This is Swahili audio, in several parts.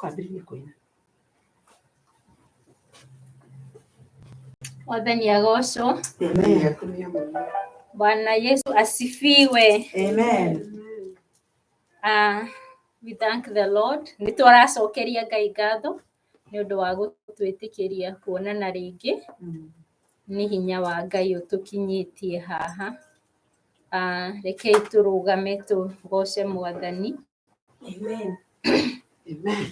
kwambĩrĩria kũina. Mwathani agocwo. Amen. Bwana Yesu asifiwe. Amen. We thank the Lord. Nĩtũracokeria Ngai ngatho nĩ ũndũ wa gũtwĩtĩkĩria kuonana rĩngĩ. Nĩ hinya wa Ngai ũtũkinyĩtie haha. Rekei tũrũgame tũgoce Mwathani. Amen. Amen.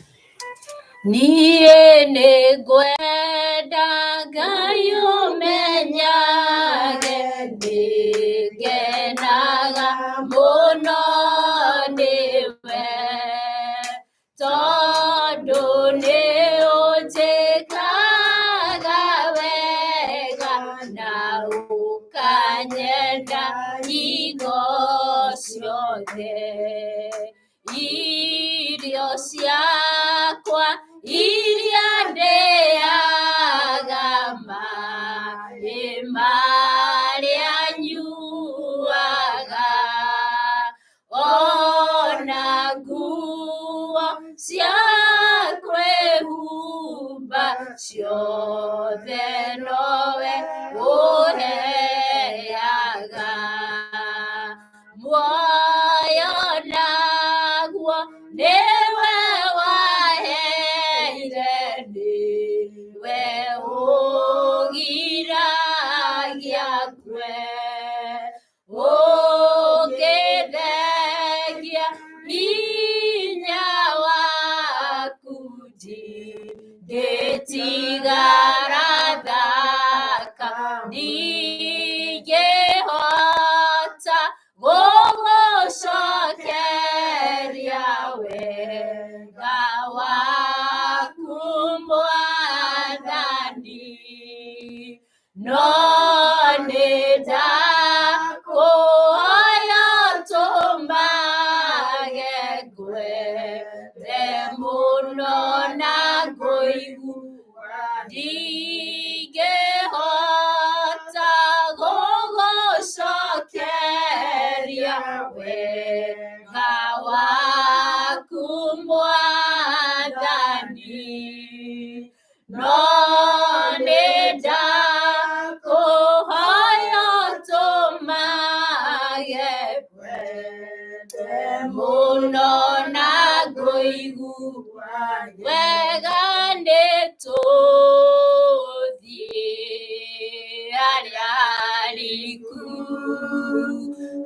Niĩ nĩngwenda Ngai ũmenyage, nĩngenaga mũno nĩwe, tondũ nĩũnjĩkaga wega na ũkanyenda hingo ciothe. Irio ciakwa iria ndĩaga, maaĩ marĩa nyuaga, ona nguo cia kwĩhumba, ciothe nowe ũheaga. Muoyo naguo nĩwe waheire, nĩwe ũgiragia ngwe. Ũngĩthengia hinya waku, ndingĩtigara thaka, ndingĩhota gũgũcokeria wega waku Mwathani. No nĩndakũhoya ũtũmage ngwende mũno na ngũigua ndingĩhota gũgũcokeria wega waku Mwathani. No nĩndakũhoya ũtũmage ngwende mũno na ngũigua wega, nĩtũthiĩ harĩa hariku,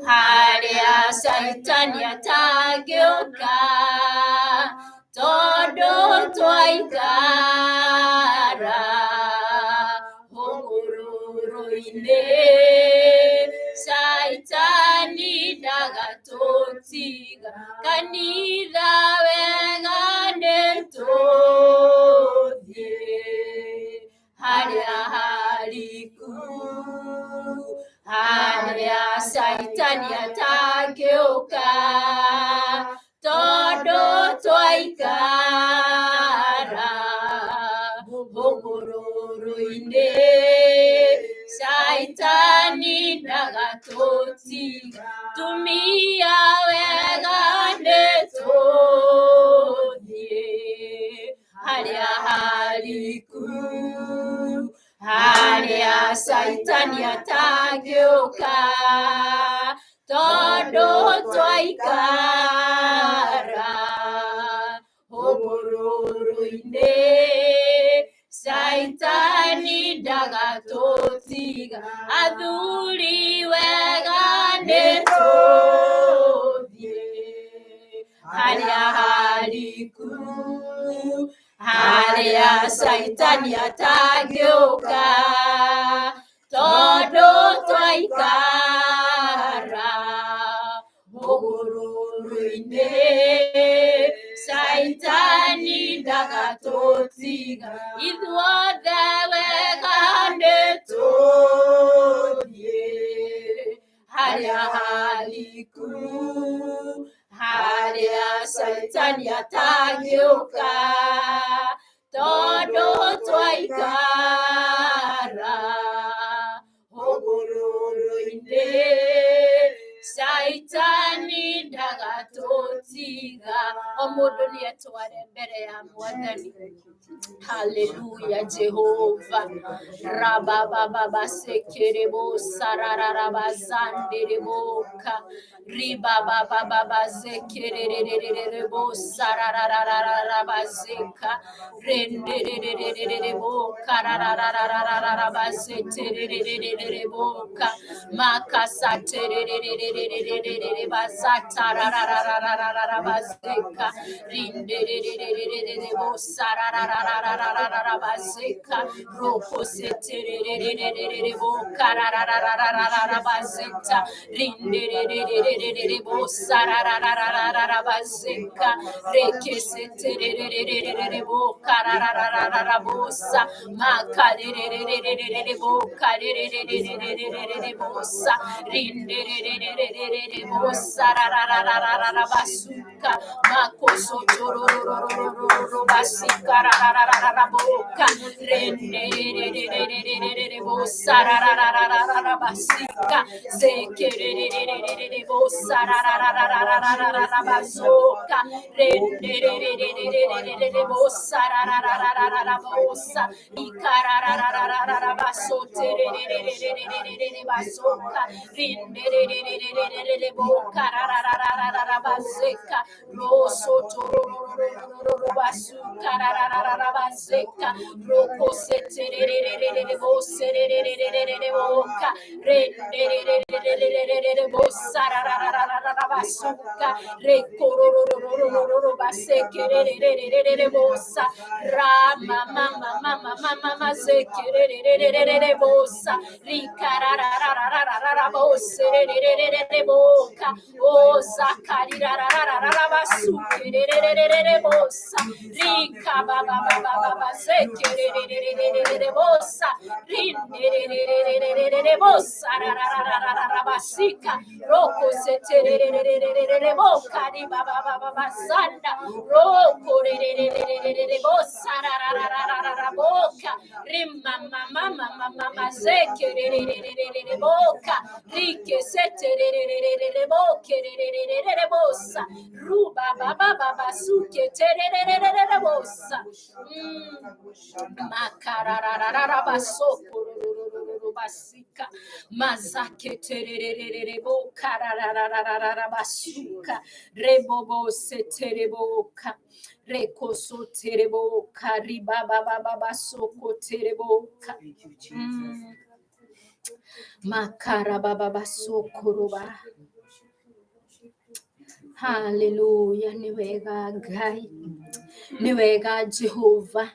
harĩa Saitani atangĩũka, tondũ twaikara hũgũrũrũ-inĩ, Saitani ndagatũtiga. Kanitha wega nĩtũthiĩ harĩa hariku, harĩa Saitani atangĩũka, tondũ twaikara hũgũrũrũ-inĩ, Saitani ndagatũtiga. Tumia wega nĩtũthiĩ harĩa hariku, harĩa Saitani atangĩũka, tondũ twaikara hũgũrũrũ-inĩ, Saitani ndagatũtiga. Athuri wega nĩtũthiĩ harĩa hariku, harĩa Saitani atangĩũka, tondũ twaikara hũgũrũrũ-inĩ, Saitani ndagatũtiga. Ithuothe wega nĩtũthiĩ harĩa hariku, harĩa Saitani atangĩũka, tondũ twaikara hũgũrũrũ-inĩ, Saitani ndagatũtiga. tiga omundu ni etware mbere ya mwathani. Hallelujah, Jehovah. Rababa sekerebo sarararaba zandereboka. Ribaba zekererererebo sararararaba zeka. Rendererererebo kararararaba zeterererereboka. Makasa tererererereba zatararararaba zeka. Rindererererebo sararararabazeka roko setererererebo kararararabazeta rindererererebo sararararabazeka reke setererererebo kararararabosa makarerererebo karererererebosa rindererererebo sararararabasuka makoso torororororo basikararararaboka rendererererebo sararararabasika zekererererebo sarararararabazoka rendererererebo sarararararabosa ikarararararabasotererererereboka rendererererebo karararararabazeka roso torororororo basukararararabazeka roko setererererebo sererererereboka rendererererebo sarararararabasuka rekorororororo basekererererebosa rama mama zekererererebosa rikarararararabose o zakararararabasukererererebosa rika baba zekererererebosa rindererererebosa rararararabasika roko seterererereboka ri baba sanda roko rererererebosa rararararaboka rimma mama zekerererereboka rike seterererereboka rererererebosa ruba baba suke tererererebosa makararararabasoko basika mazake tererererebo karararararabasuka rebobo setereboka rekoso tereboka ribaba soko tereboka makara baba soko roba. Hallelujah, ni wega Ngai, ni wega Jehova,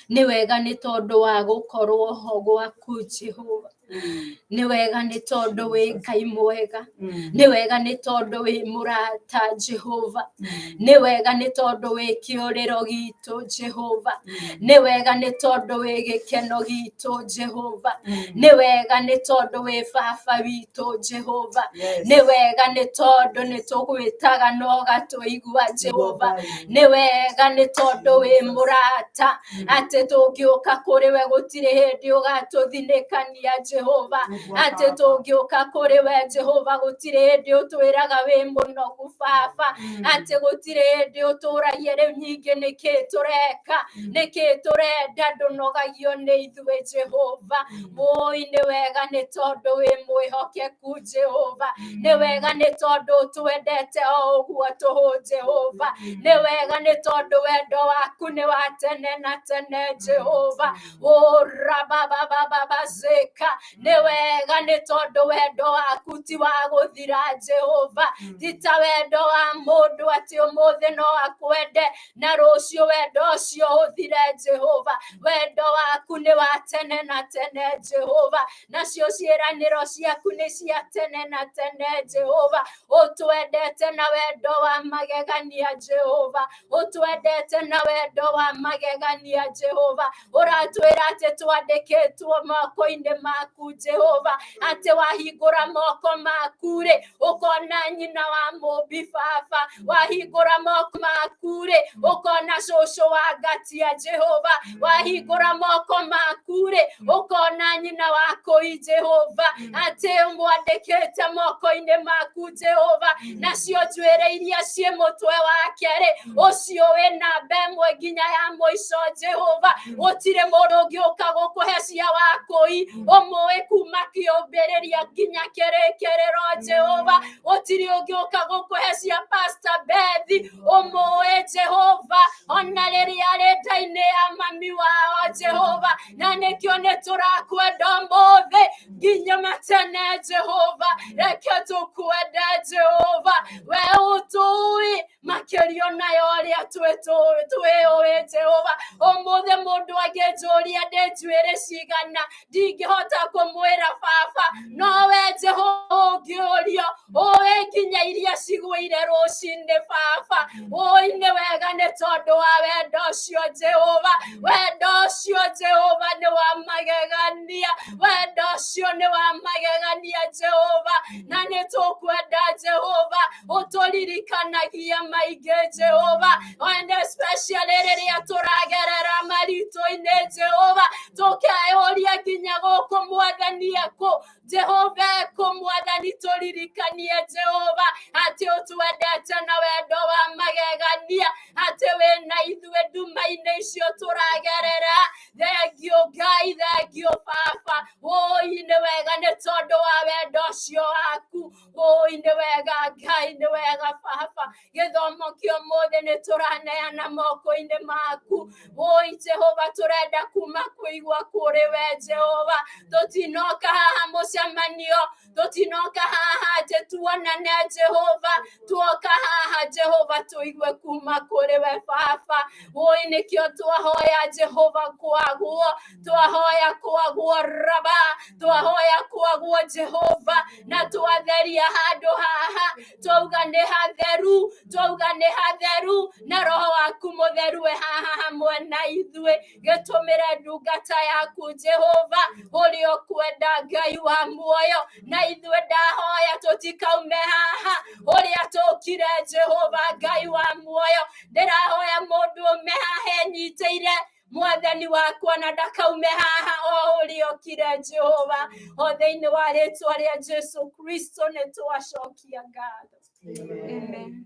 ni wega ni tondu wa gukorwo ho gwaku Jehova. Ni wega ni tondu wi Ngai mwega, ni wega ni tondu wi murata Jehova, ni wega ni tondu wi kiuriro gitu Jehova, ni wega ni tondu wi gikeno gitu Jehova, ni wega ni tondu wi baba witu Jehova, ni wega ni tondu ni tugwitaga no gatuigua Jehova, ni wega ni tondu wi murata ati tungiuka kuri we gutire hindi ugatuthinikania Jehova, ati tungiuka kuri we Jehova gutire hindi utwiraga wi munogu baba, ati gutire hindi uturagia riu nyingi niki tureka niki turenda ndunogagio ni ithue Jehova. Oi ni wega ni tondu wi mwihokeku Jehova, ni wega ni tondu twendete o uguo tuhu Jehova, ni wega ni tondu wendo waku ni wa tene na tene Jehova. O rababa zeka ni wega ni tondu wendo waku ti wa guthira Jehova, ti ta wendo wa mundu ati umuthi no akwende na rucio wendo ucio uthire Jehova. Wendo waku ni wa tene na tene Jehova, nacio ciĩranĩro ciaku nĩ cia tene na tene Jehova. Ũtwendete na wendo wa magegania Jehova, ũtwendete na wendo wa magegania Jehova. Ũratwĩra atĩ twandĩkĩtwo moko-inĩ maku Jehova, atĩ wahingũra moko maku rĩ ũkona nyina wa mũmbi baba, wahingũra moko maku rĩ, ũkona cũcũ wa Ngatia Jehova, wahingũra moko maku rĩ, ũkona nyina wa Kũi Jehova, atĩ ũmwandĩkĩte moko-inĩ maku Jehova, nacio njuĩrĩ iria ciĩ mũtwe wake rĩ, ũcio wĩ namba ĩmwe nginya ya mũico Jehova, gũtirĩ mũndũ ũngĩũka gũkũhe cia wa Kũi, ũmũĩ kuma kĩambĩrĩria nginya kĩrĩkĩrĩro Jehova, gũtirĩ ũngĩũka gũkũhe cia Pastor Bethi, ũmũĩ Jehova, ona rĩrĩa arĩ nda-inĩ ya mami wao Jehova, na nĩkĩo nĩtũrakwenda ũmũthĩ nginya matene Jehova, reke tũkwende Jehova, we ũtũĩ makĩria na ũrĩa twĩũĩ Jehova, ũmũthĩ mũndũ angĩnjũria ndĩ njuĩrĩ cigana, ndingĩhota kũmwĩra baba, no we Jehova ũngĩũrio, ũĩ nginya iria cigũire rũcinĩ baba, ũĩ nĩ wega nĩ tondũ wa wendo ũcio Jehova, wendo ũcio Jehova nĩ wa magegania, wendo ũcio nĩ wa magegania Jehova, na nĩ tũkwenda Jehova, ũtũririkanagia maingĩ Jehova, and especially rĩrĩa tũragerera maritũ-inĩ Jehova, tũkeyũria nginya gũkũ Mwathani ekũ, Jehova ekũ Mwathani, tũririkanie Jehova, atĩ ũtwendete na wendo wa magegania, atĩ wĩna ithuĩ nduma-inĩ icio tũragerera. Thengiũ Ngai, thengiũ Baba, ũĩ nĩ wega nĩ tondũ wa wendo ũcio waku, ũĩ nĩ wega Ngai, nĩ wega Baba, gĩthomo kĩa ũmũthĩ nĩ tũraneana moko-inĩ maku, ũĩ Jehova, tũrenda kuma kũigua kũrĩ we Jehova, tũtinoka haha mũcemanio, tũtinoka haha atĩ tuonane Jehova, tuoka haha Jehova tũigue kuma kũrĩ we Baba, ũĩ nĩkĩo twahoya Jehova kwaguo, twahoya kwaguo Raba, twahoya kwaguo Jehova, na twatheria handũ haha, twauga nĩ hatheru, twauga nĩ hatheru, na Roho waku mũtheru we haha hamwe na ithuĩ, gĩtũmĩre ndungata yaku Jehova, ũrĩa ũkwenda Ngai wa muoyo, na ithuĩ ndahoya tũtikaume haha ũrĩa tũkire Jehova Ngai wa muoyo, ndĩrahoya mũndũ ũme haha enyitĩire Mwathani wakwa na ndakaume haha o ũrĩa ũkire Jehova, o thĩinĩ wa rĩtwa rĩa Jesu Kristo nĩ twacokia ngatho. Amen.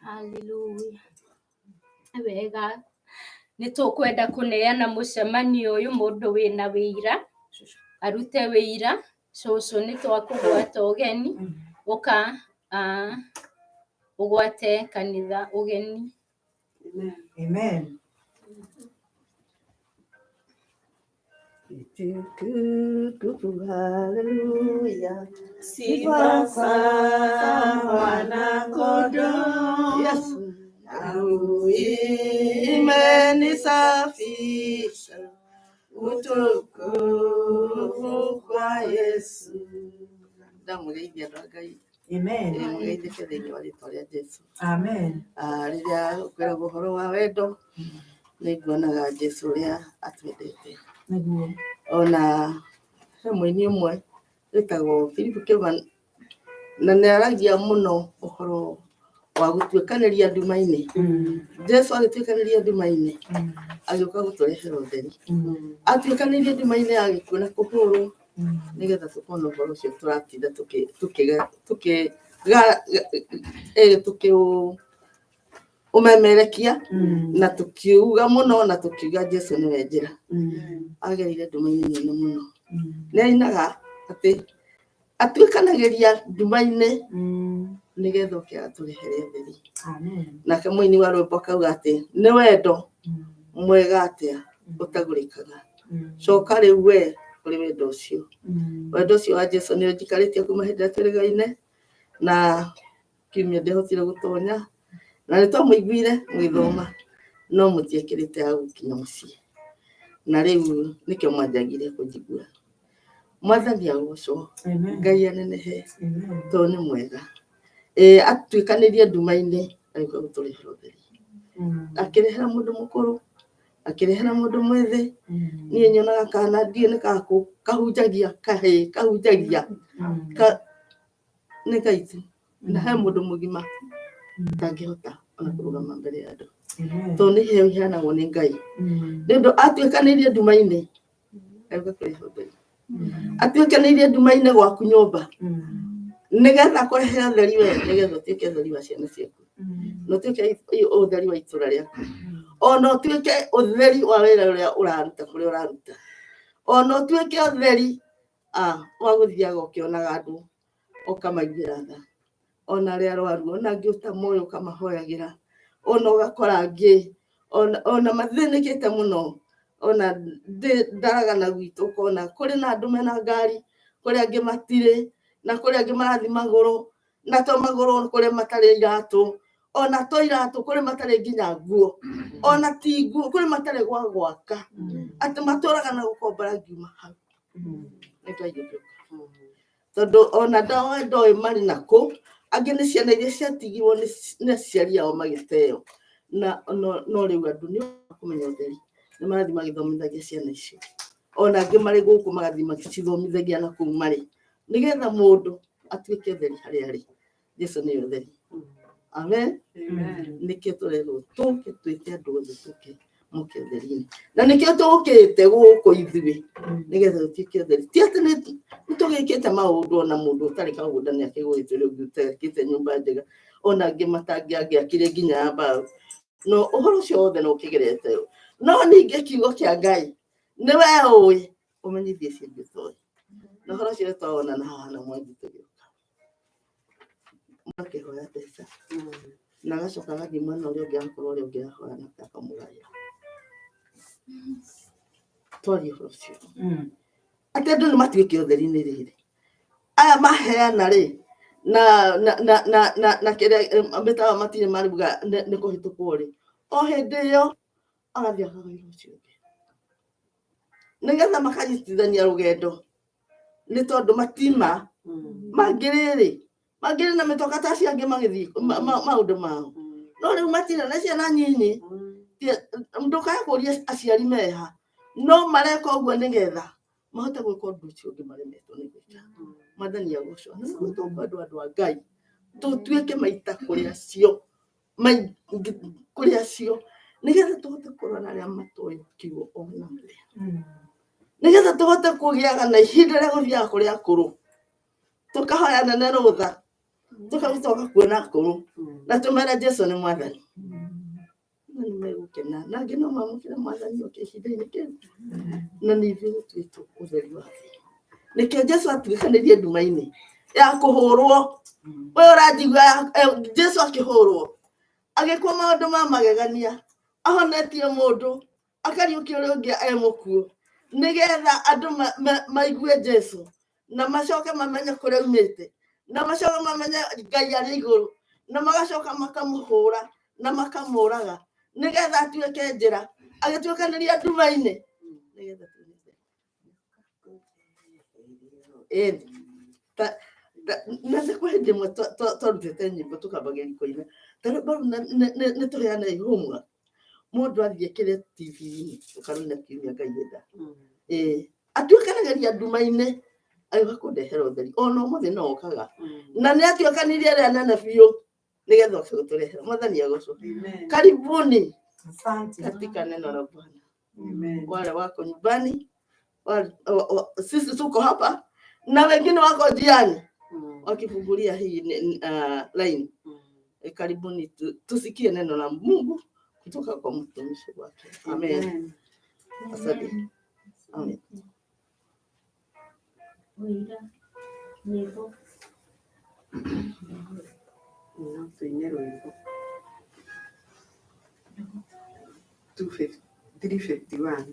Hallelujah. Wega, nĩ tũkwenda kũneana mũcemanio ũyũ, mũndũ wĩna wĩira arute wĩira, cũcũ nĩ twakũgwata ũgeni, ũka ũgwate kanitha ũgeni. Amen. Hallelujah. Sifa sawa na kondoo. Yesu. Damu imenisafisha, utukufu kwa Yesu. Damu geithia andũ a Ngai. Amen. Mũgeithĩke thĩinĩ wa rĩtwa rĩa Jesu. Amen. Rĩrĩa ũkwĩragwo ũhoro wa wendo, nĩnguonaga Jesu ũrĩa atwendete. Nĩguo. Ona he mũini ũmwe wĩtagwo Philip Kĩvan, na nĩaragia mũno ũhoro wa gũtuĩkanĩria nduma-inĩ. Jesu agĩtuĩkanĩria nduma-inĩ, agĩũka gũtũrehera ũtheri. Atuĩkanĩria nduma-inĩ ya gĩkuũ na kũhũrwo, nĩgetha tũkona ũhoro ũcio tũratinda tũkĩũmemerekia na tũkiuga mũno na tũkiuga Jesu nĩwe njĩra. Agerire nduma-inĩ nene mũno. Nĩainaga atĩ atuĩkanagĩria nduma-inĩ nĩgetha oke atũrehere ũtheri. Nake mũini wa rwĩmbo akauga atĩ nĩ wendo mwega atĩa ũtagũrĩkaga. Coka rĩu we kũrĩ wendo ũcio. Wendo ũcio wa Jesu nĩ ũnjikarĩtie kuma hĩndĩ ĩrĩa tũrĩgaine, na kiumia ndĩhotire gũtonya, na nĩtwamũiguire mũgĩthoma, no mũtiekĩrĩte ya gũkinya mũciĩ. Na rĩu nĩkĩo mwanjagire kũnjigua. Mwathani agocwo, Ngai anenehe, tondũ nĩ mwega. Atuĩkanĩrie nduma-inĩ agĩũka gũtũrehera ũtheri. Akĩrehera mũndũ mũkũrũ, akĩrehera mũndũ mwĩthĩ. Niĩ nyonaga kana ndiĩ nĩ kahunjagia, kahunjagia nĩ kaitũ. na he mundu mugima ndangihota ona kurugama mbere ya andu to ni heo iheanagwo ni Ngai nĩũndũ atuĩkanĩirie nduma-inĩ auga kũrehe ũtheri atuĩkanĩirie nduma-inĩ gwaku nyũmba nĩgetha kũrehe ũtheri we nĩgetha ũtuĩke ũtheri wa ciana ciaku na ũtuĩke ũtheri wa itũra rĩaku ona ũtuĩke ũtheri wa wĩra ũrĩa ũraruta kũrĩa ũraruta ona ũtuĩke ũtheri wa gũthiaga ũkĩonaga andũ ũkamaigĩra tha ona arĩa arwaru ona angĩ ũtamoĩ ũkamahoyagĩra ona ũgakora angĩ ona mathĩnĩkĩte mũno ona ndaragana gwitũ ũkona kũrĩ na andũ mena ngari kũrĩ angĩ matirĩ na kũrĩ angĩ marathi magũrũ na to magũrũ kũrĩ matarĩ iratũ ona to iratũ kũrĩ matarĩ nginya nguo ona ti nguo kũrĩ matarĩ gwa gwaka atĩ matũraga na gũkombora ngiuma hau tondũ ona ndawa ndoĩ marĩ nakũ angĩ nĩ ciana iria ciatigirwo nĩ aciari ao magĩteo na no rĩu andũ nĩ kũmenya ũtheri nĩ marathiĩ magĩthomithagia ciana icio ona angĩ marĩ gũkũ magathiĩ magĩcithomithagia na kũu marĩ nĩgetha mũndũ atuĩke ũtheri harĩa arĩ Jesũ nĩ ũtheri amen nĩkĩo tũrerwo tũke twĩte andũ othe tũke mũke ũtheri-inĩ na nĩkĩo tũkĩte gũkũ ithuĩ nĩgetha tũtuĩke ũtheri ti atĩ nĩ tũgĩkĩte maũndũ ona mũndũ ũtarĩ kaũndũ nĩ akĩgũĩte rĩu ũtekĩte nyũmba njega ona angĩ matangĩakire nginya mbaũ no ũhoro ũcio wothe no ũkĩgerete no ningĩ kiugo kĩa Ngai nĩ we ũĩ ũmenyithie ciĩgiĩ ũtoĩ na ũhoro ũcio twawona na haha na mwangi tũgĩũka makĩhoya mbeca na agacoka agathiĩ mwena ũrĩa ũngĩ agakorwo ũrĩa ũngĩ arahoya na akamũgaĩra twarie ũhoro ũcio atĩ andũ nĩ matuĩke ũtheri-inĩ rĩrĩ aya maheana rĩ na kĩrĩa metawa matirĩ maruga nĩ kũhĩtũkwo rĩ o hĩndĩ ĩyo agathiĩ akagaĩra ũcio ũngĩ nĩgetha makanyitithania rũgendo nĩ tondũ matima mangĩrĩ na mĩtoka ta cia angĩ magĩthiĩ maũndũ mao no rĩu matirĩ na ciana nyinyi ndũkae kũria aciari meha no mareka ũguo nĩgetha mahote gwĩka ũndũ ũcio ũngĩ maremetwo nĩ gwĩka mwathani agocwo na tũtũmba andũ a Ngai tũtuĩke maita kũrĩa cio nĩgetha tũhote kũrora arĩa matoĩ kiugo ona mbere nĩgetha tũhote kũgĩaga na ihinda rĩa gũthiaga kũrĩa akũrũ tũkahoya nene rũtha tũkaruta kuona akũrũ na tũmere Jesũ nĩ mwathani na nĩ megũkena na angĩ no mamũkĩre mwathani oke ihinda-inĩ kĩu na nĩ ithuĩ gũtuĩtwo ũtheri wa thĩ nĩkĩo Jesũ atuĩkanĩirie nduma-inĩ ya kũhũrwo we ũranjigua Jesũ akĩhũrwo agĩkwo maũndũ ma magegania ahonetie mũndũ akariũkia ũrĩa ũngĩ mũkuũ nĩgetha andũ maigue Jesũ na macoke mamenye kũrĩa aumĩte na macoke mamenye Ngai arĩ igũrũ na magacoka makamũhũra na makamũraga nĩgetha atuĩke njĩra agĩtuĩkanĩria nduma-inĩ nĩgetha na nĩ kwa hĩndĩ ĩmwe twarutĩte nyĩmbo tũkambagia ikoina tarĩ mbaru nĩ tũheana ihũmwa mũndũ athiĩ kĩrĩa TV-inĩ ũkaroina kiumia Ngai enda atuĩkanagĩria nduma-inĩ agĩũka kũndehera ũtheri ona ũmũthĩ no okaga na nĩ atuĩkanirie arĩa nene biũ nĩgetha oke gũtũrehera mwathani agocwo karibuni katika neno la Bwana wale wako nyumbani sisi tuko hapa na wengine wako njiani wakifungulia hii line karibuni tusikie neno la Mungu kutoka kwa mtumishi wake amen asante amen nyimbo no tuine rwimbo 351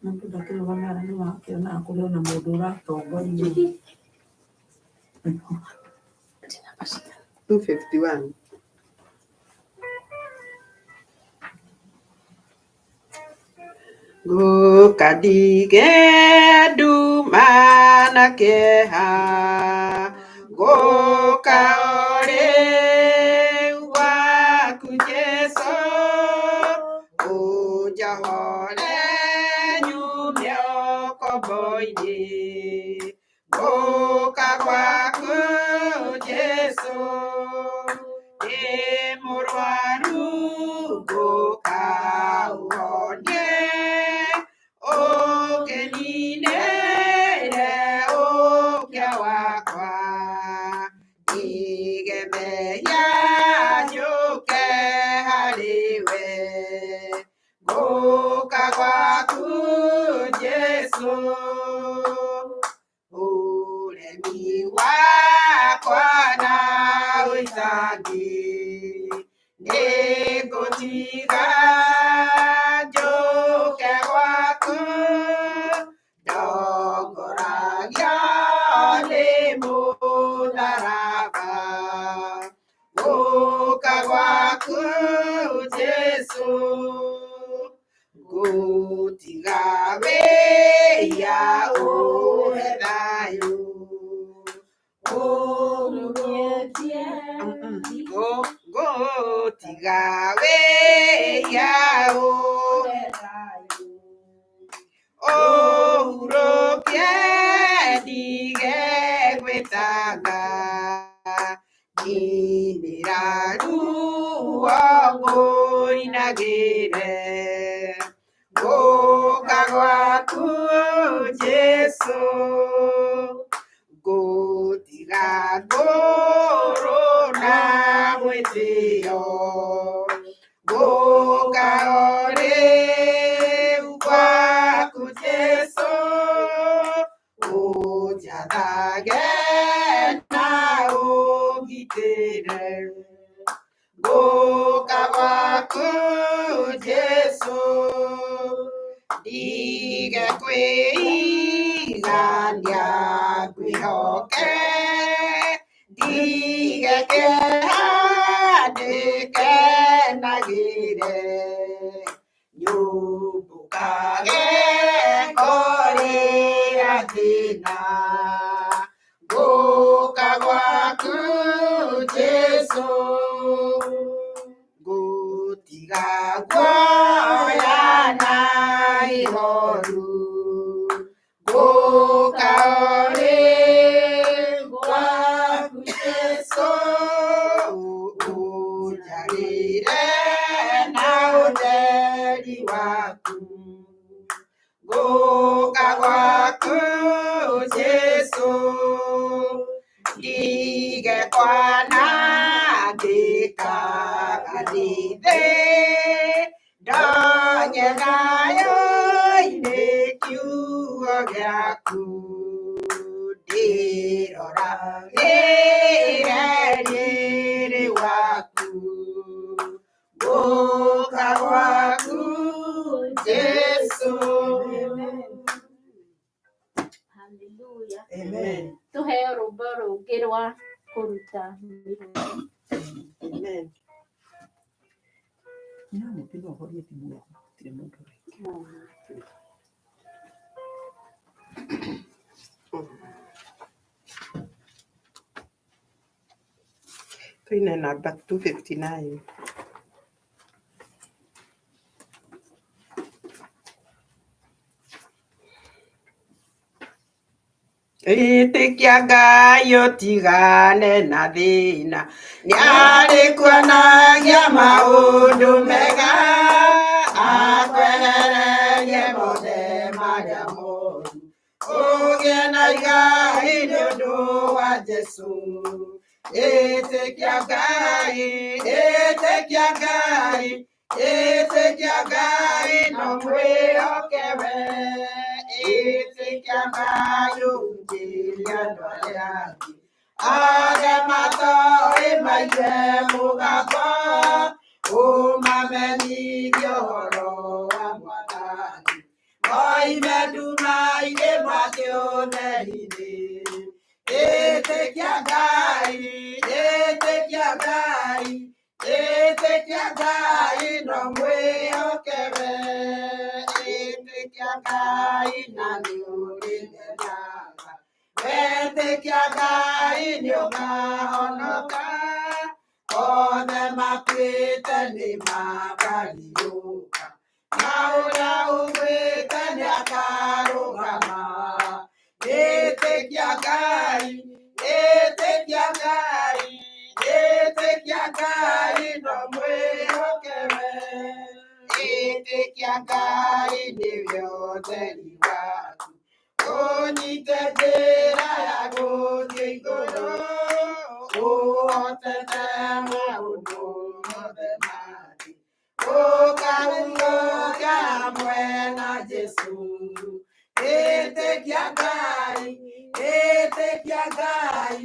mũndũ ndakĩrũgamĩra nĩ wakĩona kũrĩ na mũndũ ũratongoria 251 Gũkadige nduma na kĩeha gũka ũrĩ waku Jesũ ũnjohore nyume ũkombo-inĩ gũka gwaku meya nyuke hariwe guka gwaku Jesu uremi wakwa na witangi nĩngũtiga njũke gwaku ndongoragia nĩ mũtharaba gũka gwaku Jesu ngũtiga wĩya ũhe thayũ ngũtiga wĩya ũhe thayũ ũhurũkie ndige gwĩtanga nyinĩra ruo ngũinagĩre gũka gwaku Jesu ngũtiga ngũrũ na mwĩtĩo gũka rĩu gwaku Jesu ũnjathage na ũngitĩre gũka gwaku Jesu ndige kwĩigania ngwĩhoke ndige ndĩkenagĩre nyũmbũkage ngorĩra thĩna gũka gwaku Jesu ngũtiga guoya na ihoru gũka gwaku Jesu ũnjarĩre na ũtheri waku gũka gwaku Jesu ndige kwanangĩka gathiĩ ndonye thayũ-inĩ kiugo gĩaku ndĩroragĩre rĩrĩ waku gũka gwaku Jesu. Hallelujah. Amen. Tuheo rũmbo rũngĩ rwa kũruta mĩromo. Amen. Nani pino horia timu yako tire mundu Twine namba 259. Ĩtĩkia Ngai ũtigane na thĩna nĩarĩkuonagia maũndũ mega akwehererie mothe marĩa moru ũgĩe na igai nĩũndũ wa Jesũ. Ĩtĩkia Ngai, ĩtĩkia Ngai, ĩtĩkia Ngai no mwĩhoke we. Ĩtĩkia Ngai ũhunjĩrie andũ arĩa angĩ arĩa matoĩ maigue mũgambo ũmamenyithie ũhoro wa Mwathani moime nduma-inĩ mathiĩ ũtheri-inĩ. Ĩtĩkia Ngai, ĩtĩkia Ngai, ĩtĩkia Ngai no mwĩhoke we. Ĩtĩkia Ngai na nĩũrĩthenaga, wetĩkia Ngai nĩũkahonoka, othe makuĩte nĩmakariũka, na ũrĩa ũgwĩte nĩakarũgama. Ĩtĩkia Ngai, ĩtĩkia Ngai, ĩtĩkia Ngai no mwĩhoke we. Ĩtĩkia Ngai nĩwe ũtheri waku, ũnyite njĩra ya gũthiĩ igũrũ, hotete maundu mothe mati. Ukaguoga mwena Jesu. Etekia Ngai, etekia Ngai,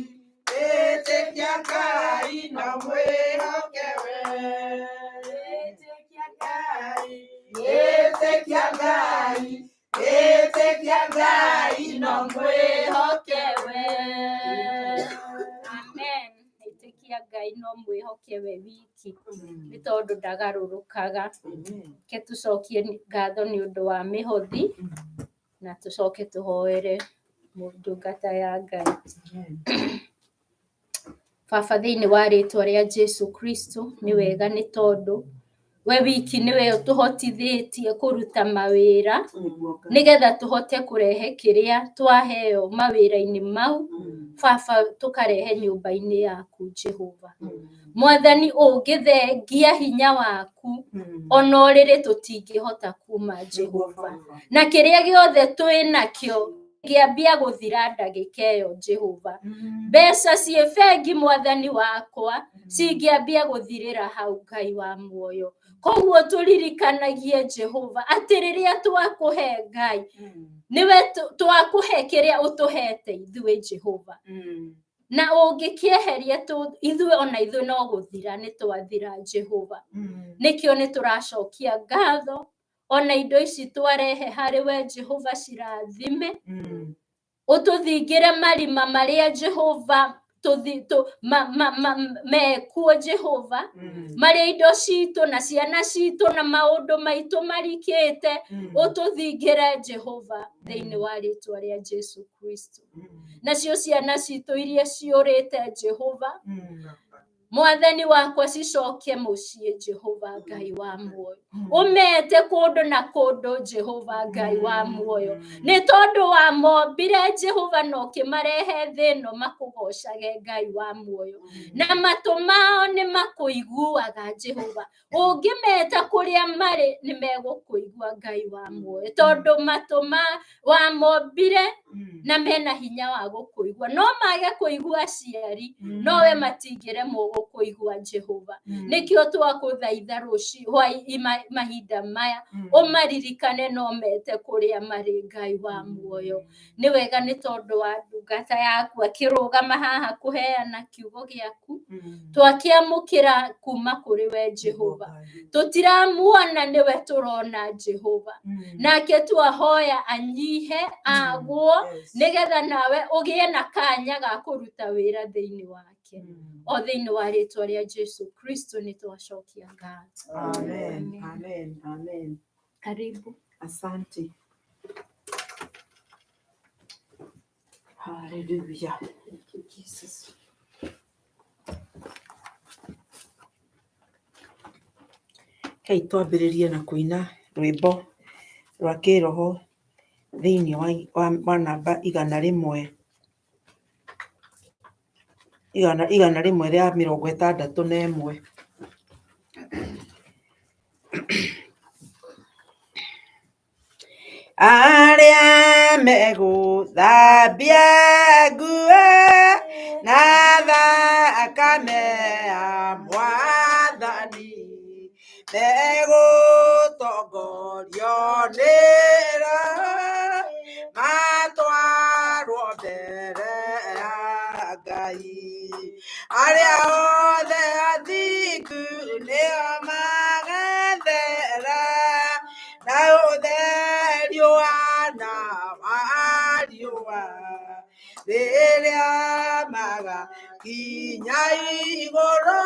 etekia Ngai na mwihokewe. Etekia Ngai, etekia Ngai, etekia Ngai na mwihokewe. Amen. Etekia Ngai no mwihokewe wiki nĩ tondũ ndagarũrũkaga. Ke tũcokie ngatho nĩ ũndũ wa mĩhothi na tũcoke tũhoere ndungata ya Ngai. Baba, thĩinĩ wa rĩĩtwa rĩa Jesu Kristo, nĩ wega nĩ tondũ we wiki nĩwe ũtũhotithĩtie kũruta mawĩra nĩgetha tũhote kũrehe kĩrĩa twaheo mawĩra-inĩ mau, Baba, tũkarehe nyũmba-inĩ yaku Jehova. Mwathani, ũngĩthengia hinya waku ona ũrĩrĩ tũtingĩhota kuma Jehova, na kĩrĩa gĩothe twĩ nakĩo gĩambia gũthira ndagĩka ĩyo Jehova. Mbeca ciĩ bengi Mwathani wakwa cingĩambia gũthirĩra hau Ngai wa muoyo. Koguo tũririkanagie Jehova atĩ rĩrĩa twakũhe Ngai nĩwe twakũhe kĩrĩa ũtũhete ithuĩ Jehova. Na ũngĩkĩeheria ithuĩ ona ithuĩ no gũthira nĩ twathira Jehova. Nĩkĩo nĩ tũracokia ngatho ona indo ici twarehe harĩ we Jehova cirathime. Ũtũthingĩre marima marĩa Jehova mekuo Jehova, marĩa indo citũ na ciana citũ na maũndũ maitũ marikĩte, ũtũthingĩre Jehova thĩinĩ wa rĩĩtwa rĩa Jesu Kristo. Nacio ciana citũ iria ciũrĩte Jehova, Mwathani wakwa cicoke mũciĩ Jehova Ngai wa muoyo. Ũmete kũndũ na kũndũ Jehova Ngai wa muoyo. Nĩ tondũ wa mombire Jehova no kĩmarehe thĩ ĩno makũgocage Ngai wa muoyo. Na matũ mao nĩ makũiguaga Jehova. Ũngĩmeta kũrĩa marĩ nĩ megũkũigua Ngai wa muoyo. Tondũ matũ wa mombire na mena hinya wa gũkũigua. No mage kũigua aciari, nowe matingĩremwo gũkũigua Jehova. Nĩkĩo twakũthaitha mahinda maya ũmaririkane no mete kũrĩa marĩ Ngai wa muoyo. Nĩ wega nĩ tondũ wa ndungata yaku akĩrũgama haha kũheana kiugo gĩaku, twakĩamũkĩra kuma kũrĩ we Jehova. Tũtiramuona nĩwe tũrona Jehova. Nake twahoya anyihe agwo nĩgetha nawe ũgĩe na kanya ga kũruta wĩra thĩinĩ wake. O thĩinĩ wa rĩĩtwa rĩa Jesu Kristo nĩ twacokia ngatho. Amen. Amen. Amen. Karibu. Asante. Hallelujah. Thank you, Jesus. Hei twambĩrĩrie na kũina rwĩmbo rwa kĩroho thĩinĩ wa namba 100 rĩa 61. Arĩa megũthambia nguo na thakame ya Mwathani megũtongorio nĩ Roho matwarwo mbere ya Ngai. Arĩa othe athingu nĩo magethera na ũtheri wana wa riũa rĩrĩa magakinya igũrũ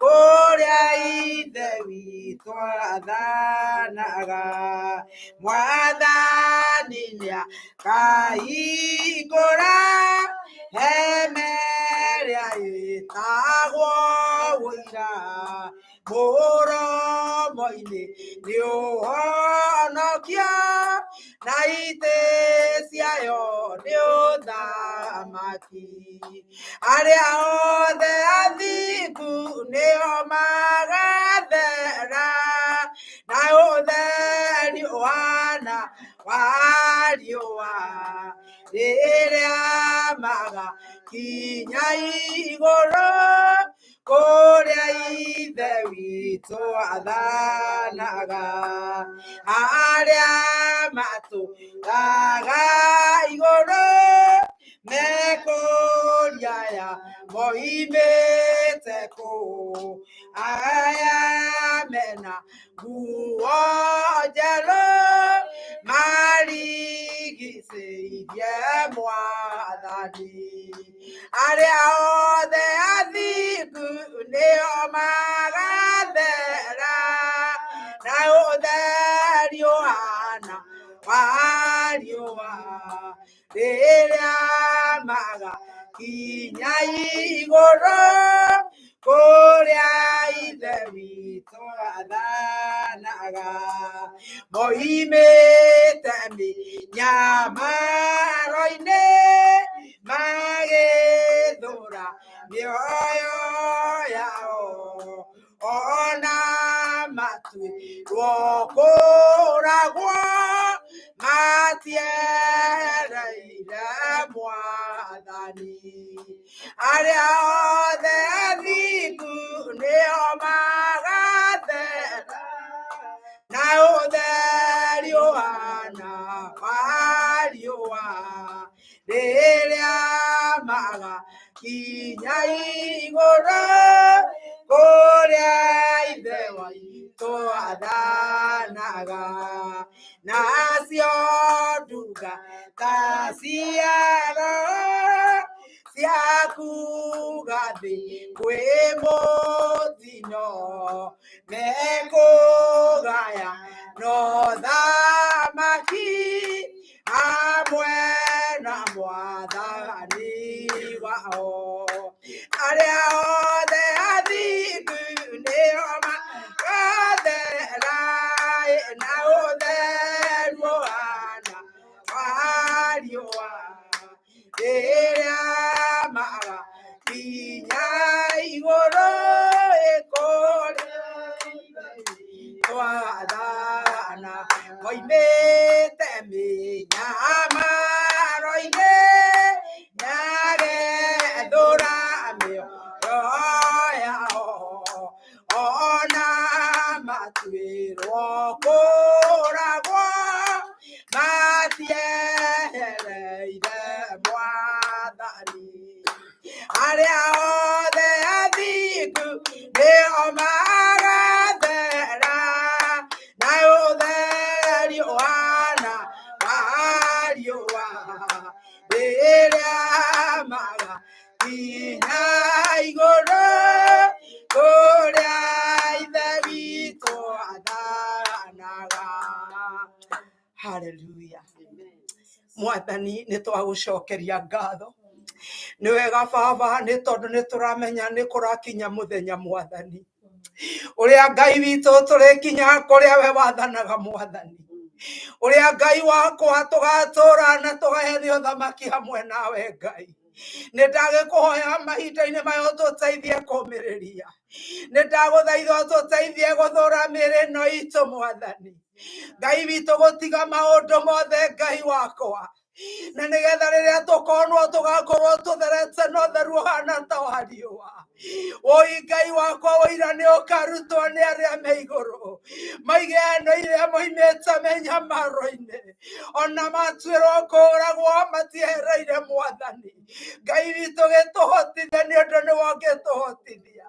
kũrĩa Ithe witũ athanaga. Mwathani nĩakahingũra hema ĩrĩa ĩtagwo ũira, mũromo-inĩ nĩ ũhonokio na itĩ ciayo nĩ ũthamaki. Arĩa othe athingu nĩo magathera na ũtheri wana wa riũa rĩrĩa magakinya igũrũ kũrĩa ithe witũ athanaga, arĩa matũũraga igũrũ mekũria ya moimĩte kũu, aya mena nguo njerũ marigicĩirie Mwathani, arĩa othe athingu nĩo magathera na ũtheri ũhana wa riũa, rĩrĩa magakinya igũrũ kũrĩa ithe witũ athanaga, moimĩte mĩnyamaro-inĩ magĩthũũra mĩoyo yao, ona matuĩrwo kũũragwo matiehereire Mwathani, arĩa othe athingu nĩo magathera na ũtheri ũhana wa riũa, rĩrĩa magakinya igũrũ kũrĩa ithe witũ athanaga, nacio ndungata ciao ciakuga thĩ kwĩ mũtino, mekũgaya na ũthamaki hamwe na Mwathani wao, arĩa othe athingu nĩo magathera na ũtheri ũhana wa riũa, rĩrĩa magakinya igũrũ kũrĩa twathana, moimĩte mĩnyamaro-inĩ magethũũra mĩoyo yao, ona matuĩrwo kũũragwo matiehereire Mwathani, arĩa othe athingu nĩo magathera na ũtheri ũhana wa riũa, rĩrĩa magakinya igũrũ kũrĩa ithe witũ athanaga. Hallelujah. Mwathani nĩ twagũcokeria ngatho, nĩ wega Baba, nĩ tondũ nĩ tũramenya nĩ kũrakinya mũthenya Mwathani, ũrĩa Ngai witũ tũrĩkinya kũrĩa we wathanaga Mwathani, ũrĩa Ngai wakwa tũgatũũra na tũgahe ũthamaki hamwe nawe Ngai. Nĩ ndagĩkũhoya mahinda-inĩ maya ũtũteithie kũũmĩrĩria, nĩ ndagũthaitha ũtũteithie gũthũũra mĩĩrĩ ĩno itũ Mwathani, Ngai witũ gũtiga maũndũ mothe Ngai wakwa, na nĩgetha rĩrĩa tũkonwo tũgakorwo tũtherete na ũtheru ũhana ta wa riũa. Oi Ngai wakwa ũira nĩ ũkarutwo nĩ arĩa me igũrũ, maige eno iria moimĩte mĩnyamaro-inĩ, ona matuĩrwo kũũragwo matiehereire Mwathani. Ngai witũ gĩtũhotithie nĩ ũndũ nĩ wangĩtũhotithia,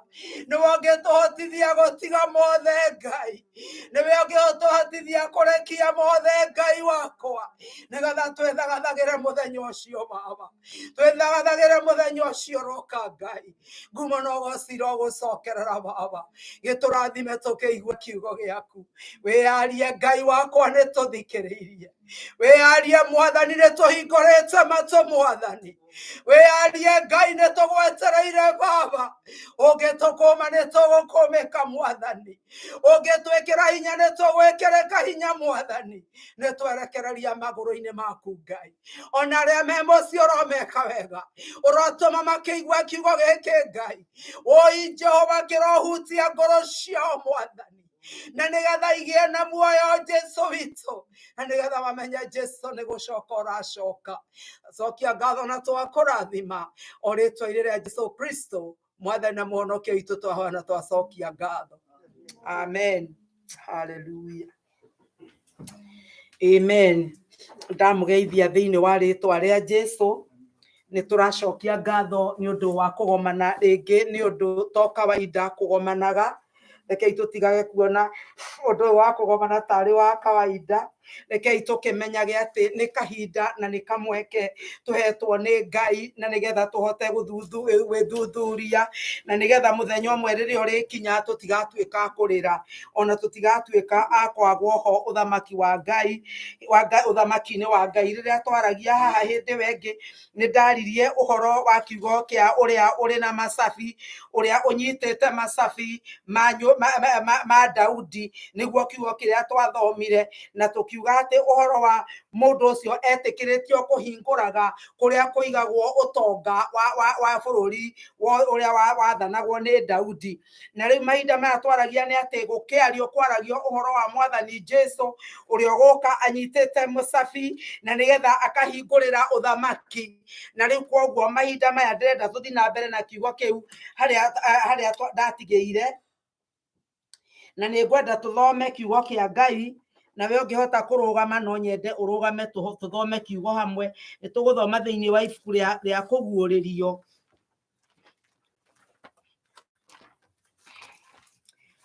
nĩ wangĩtũhotithia gũtiga mothe Ngai, nĩ wangĩtũhotithia kũrekia mothe Ngai wakwa, nĩgetha twĩthagathagĩre mũthenya ũcio Baba, twĩthagathagĩre mũthenya ũcio roka Ngai. Ngumo no gũcira gũcokerera Baba, gĩtũrathime tũkĩigua kiugo gĩaku, wĩyarie Ngai wakwa nĩ tũthikĩrĩirie, wĩyarie Mwathani nĩ tũhingũrĩte matũ Mwathani, wĩyarie Ngai nĩ tũgwetereire Baba, ũngĩtũkũma nĩ tũgũkũmĩka Mwathani, ũngĩtwĩkĩra hinya nĩ tũgwĩkĩrĩka hinya Mwathani, nĩ twerekereria magũrũ-inĩ maku Ngai, ona arĩa me mũciĩ ũromeka wega, ũrotũma makĩigua kiugo gĩkĩ Ngai, oi Jehova kĩrohutia ngoro ciao Mwathani, na nigetha igie na muoyo Jesu witũ, na nigetha wamenya Jesu nĩ gũcoka ũracoka. Cokia ngatho na twakũrathima o rĩtwa-inĩ rĩa Jesu Kristo Mwathani na Mũhonokia witũ, twahoya na twacokia ngatho. Amen. Hallelujah. Amen. Ndamugeithia thĩinĩ wa rĩtwa rĩa Jesu. Nĩ tũracokia ngatho nĩ ũndũ wa kũgomana rĩngĩ, nĩ ũndũ to kawaida kũgomanaga. Rekei tũtigage kuona ũndũ wa kũgomana tarĩ wa kawaida. Rekei tũkĩmenyage atĩ nĩ kahinda na nĩ kamweke tũhetwo nĩ Ngai, na nĩgetha tũhote gwĩthuthuria, na nĩgetha mũthenya ũmwe rĩrĩa ũrĩkinya tũtigatuĩka kũrĩra, ona tũtigatuĩka a kwagwo ho ũthamaki wa Ngai, ũthamaki-inĩ wa Ngai. Rĩrĩa twaragia haha hĩndĩ wengĩ nĩ ndaririe ũhoro wa kiugo kĩa ũrĩa ũrĩ na macabi, ũrĩa ũnyitĩte macabi ma Daudi, nĩguo kiugo kĩrĩa twathomire, na tukiuga atĩ ũhoro wa mũndũ ũcio etĩkĩrĩtio kũhingũraga kũrĩa kũigagwo ũtonga wa bũrũri ũrĩa wathanagwo nĩ Daudi. Na rĩu mahinda maya twaragia nĩ atĩ gũkĩario kwaragio ũhoro wa Mwathani Jesu ũrĩa ũgũka anyitĩte mũcabi na nĩgetha akahingũrĩra ũthamaki. Na rĩu koguo mahinda maya ndĩrenda tũthiĩ na mbere na kiugo kĩu harĩa ndatigĩire, na nĩ ngwenda tũthome kiugo kĩa Ngai. Na we ũngĩhota kũrũgama no nyende ũrũgame tũthome kiugo hamwe. Nĩ tũgũthoma thĩinĩ wa ibuku rĩa kũguũrĩrio.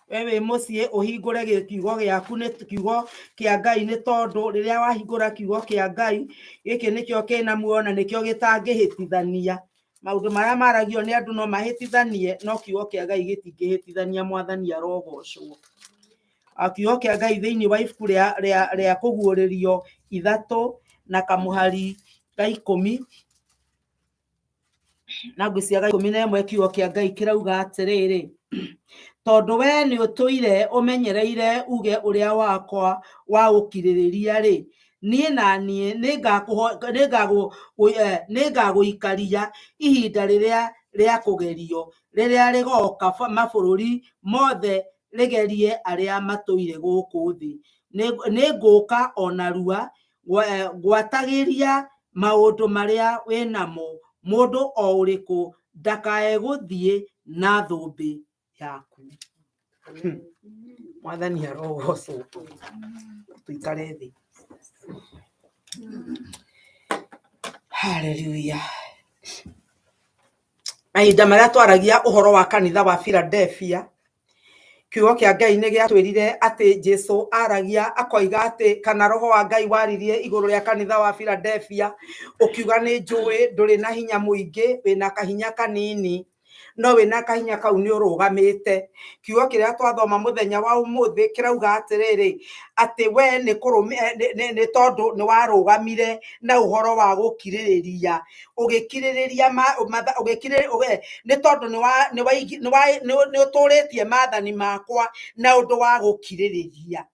Wewe mũciĩ ũhingũre kiugo gĩaku, nĩ kiugo kĩa Ngai, nĩ tondũ rĩrĩa wahingũra kiugo kĩa Ngai gĩkĩ nĩkĩo kĩna muoyo na nĩkĩo gĩtangĩhĩtithania. Maũndũ marĩa maragio nĩ andũ no mahĩtithanie, no kiugo kĩa Ngai gĩtingĩhĩtithania. Mwathani arogocwo. Kiugo kĩa Ngai thĩinĩ wa ibuku rĩa kũguũrĩrio 3 na kamũhari ga 10 na ngwĩciria ga 11, kiugo kĩa Ngai kĩrauga atĩrĩrĩ: tondũ we nĩ ũtũire ũmenyereire uge ũrĩa wakwa wa ũkirĩrĩria rĩ, niĩ na niĩ nĩngagũikaria ihinda rĩrĩa rĩa kũgerio, rĩrĩa rĩgoka mabũrũri mothe rĩgerie arĩa matũire gũkũ thĩ. Nĩngũka o narua gwatagĩria maũndũ marĩa wĩnamo, mũndũ o ũrĩkũ ndakae gũthiĩ na thũmbĩ yaku. Mwathani arogocwo. Tuikare thĩ. Hallelujah. Mahinda marĩa twaragia ũhoro wa kanitha wa Philadelphia, kiugo kĩa Ngai nĩ gĩatwĩrire atĩ Jesu aragia akoiga atĩ, kana roho wa Ngai waririe igũrũ rĩa kanitha wa Philadelphia ũkiuga nĩ njũĩ ndũrĩ na hinya mũingĩ, wĩna kahinya kanini, no wĩna kahinya kau nĩ ũrũgamĩte. Kiugo kĩrĩa twathoma mũthenya wa ũmũthĩ kĩrauga atĩrĩrĩ, atĩ we nĩ tondũ nĩ warũgamire na ũhoro wa gũkirĩrĩria, ũgĩkirĩrĩria nĩ tondũ nĩ ũtũrĩtie maathani makwa na ũndũ wa gũkirĩrĩria.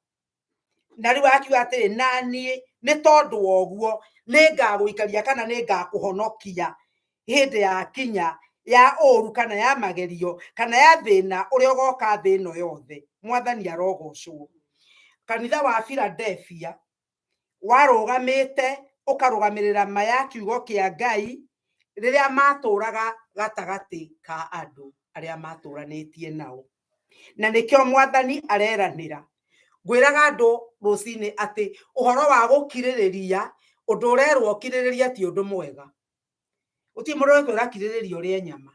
Na rĩu akiuga atĩrĩ, na niĩ nĩ tondũ wa ũguo nĩ ngagũikaria kana nĩ ngakũhonokia hĩndĩ ya kinya ya ũru kana ya magerio kana ya thĩna ũrĩa ũgoka thĩ ĩno yothe. Mwathani arogocwo. Kanitha wa Philadelphia warũgamĩte ũkarũgamĩrĩra maya kiugo kĩa Ngai rĩrĩa matũraga gatagatĩ ka andũ arĩa matũranĩtie nao. Na nĩkĩo Mwathani areranĩra. Ngwĩraga andũ rũcinĩ atĩ ũhoro wa gũkirĩrĩria, ũndũ ũrerwo kirĩrĩria ti ũndũ mwega. Uti mũndũ ũkwĩra kirĩrĩria ũrĩa nyama.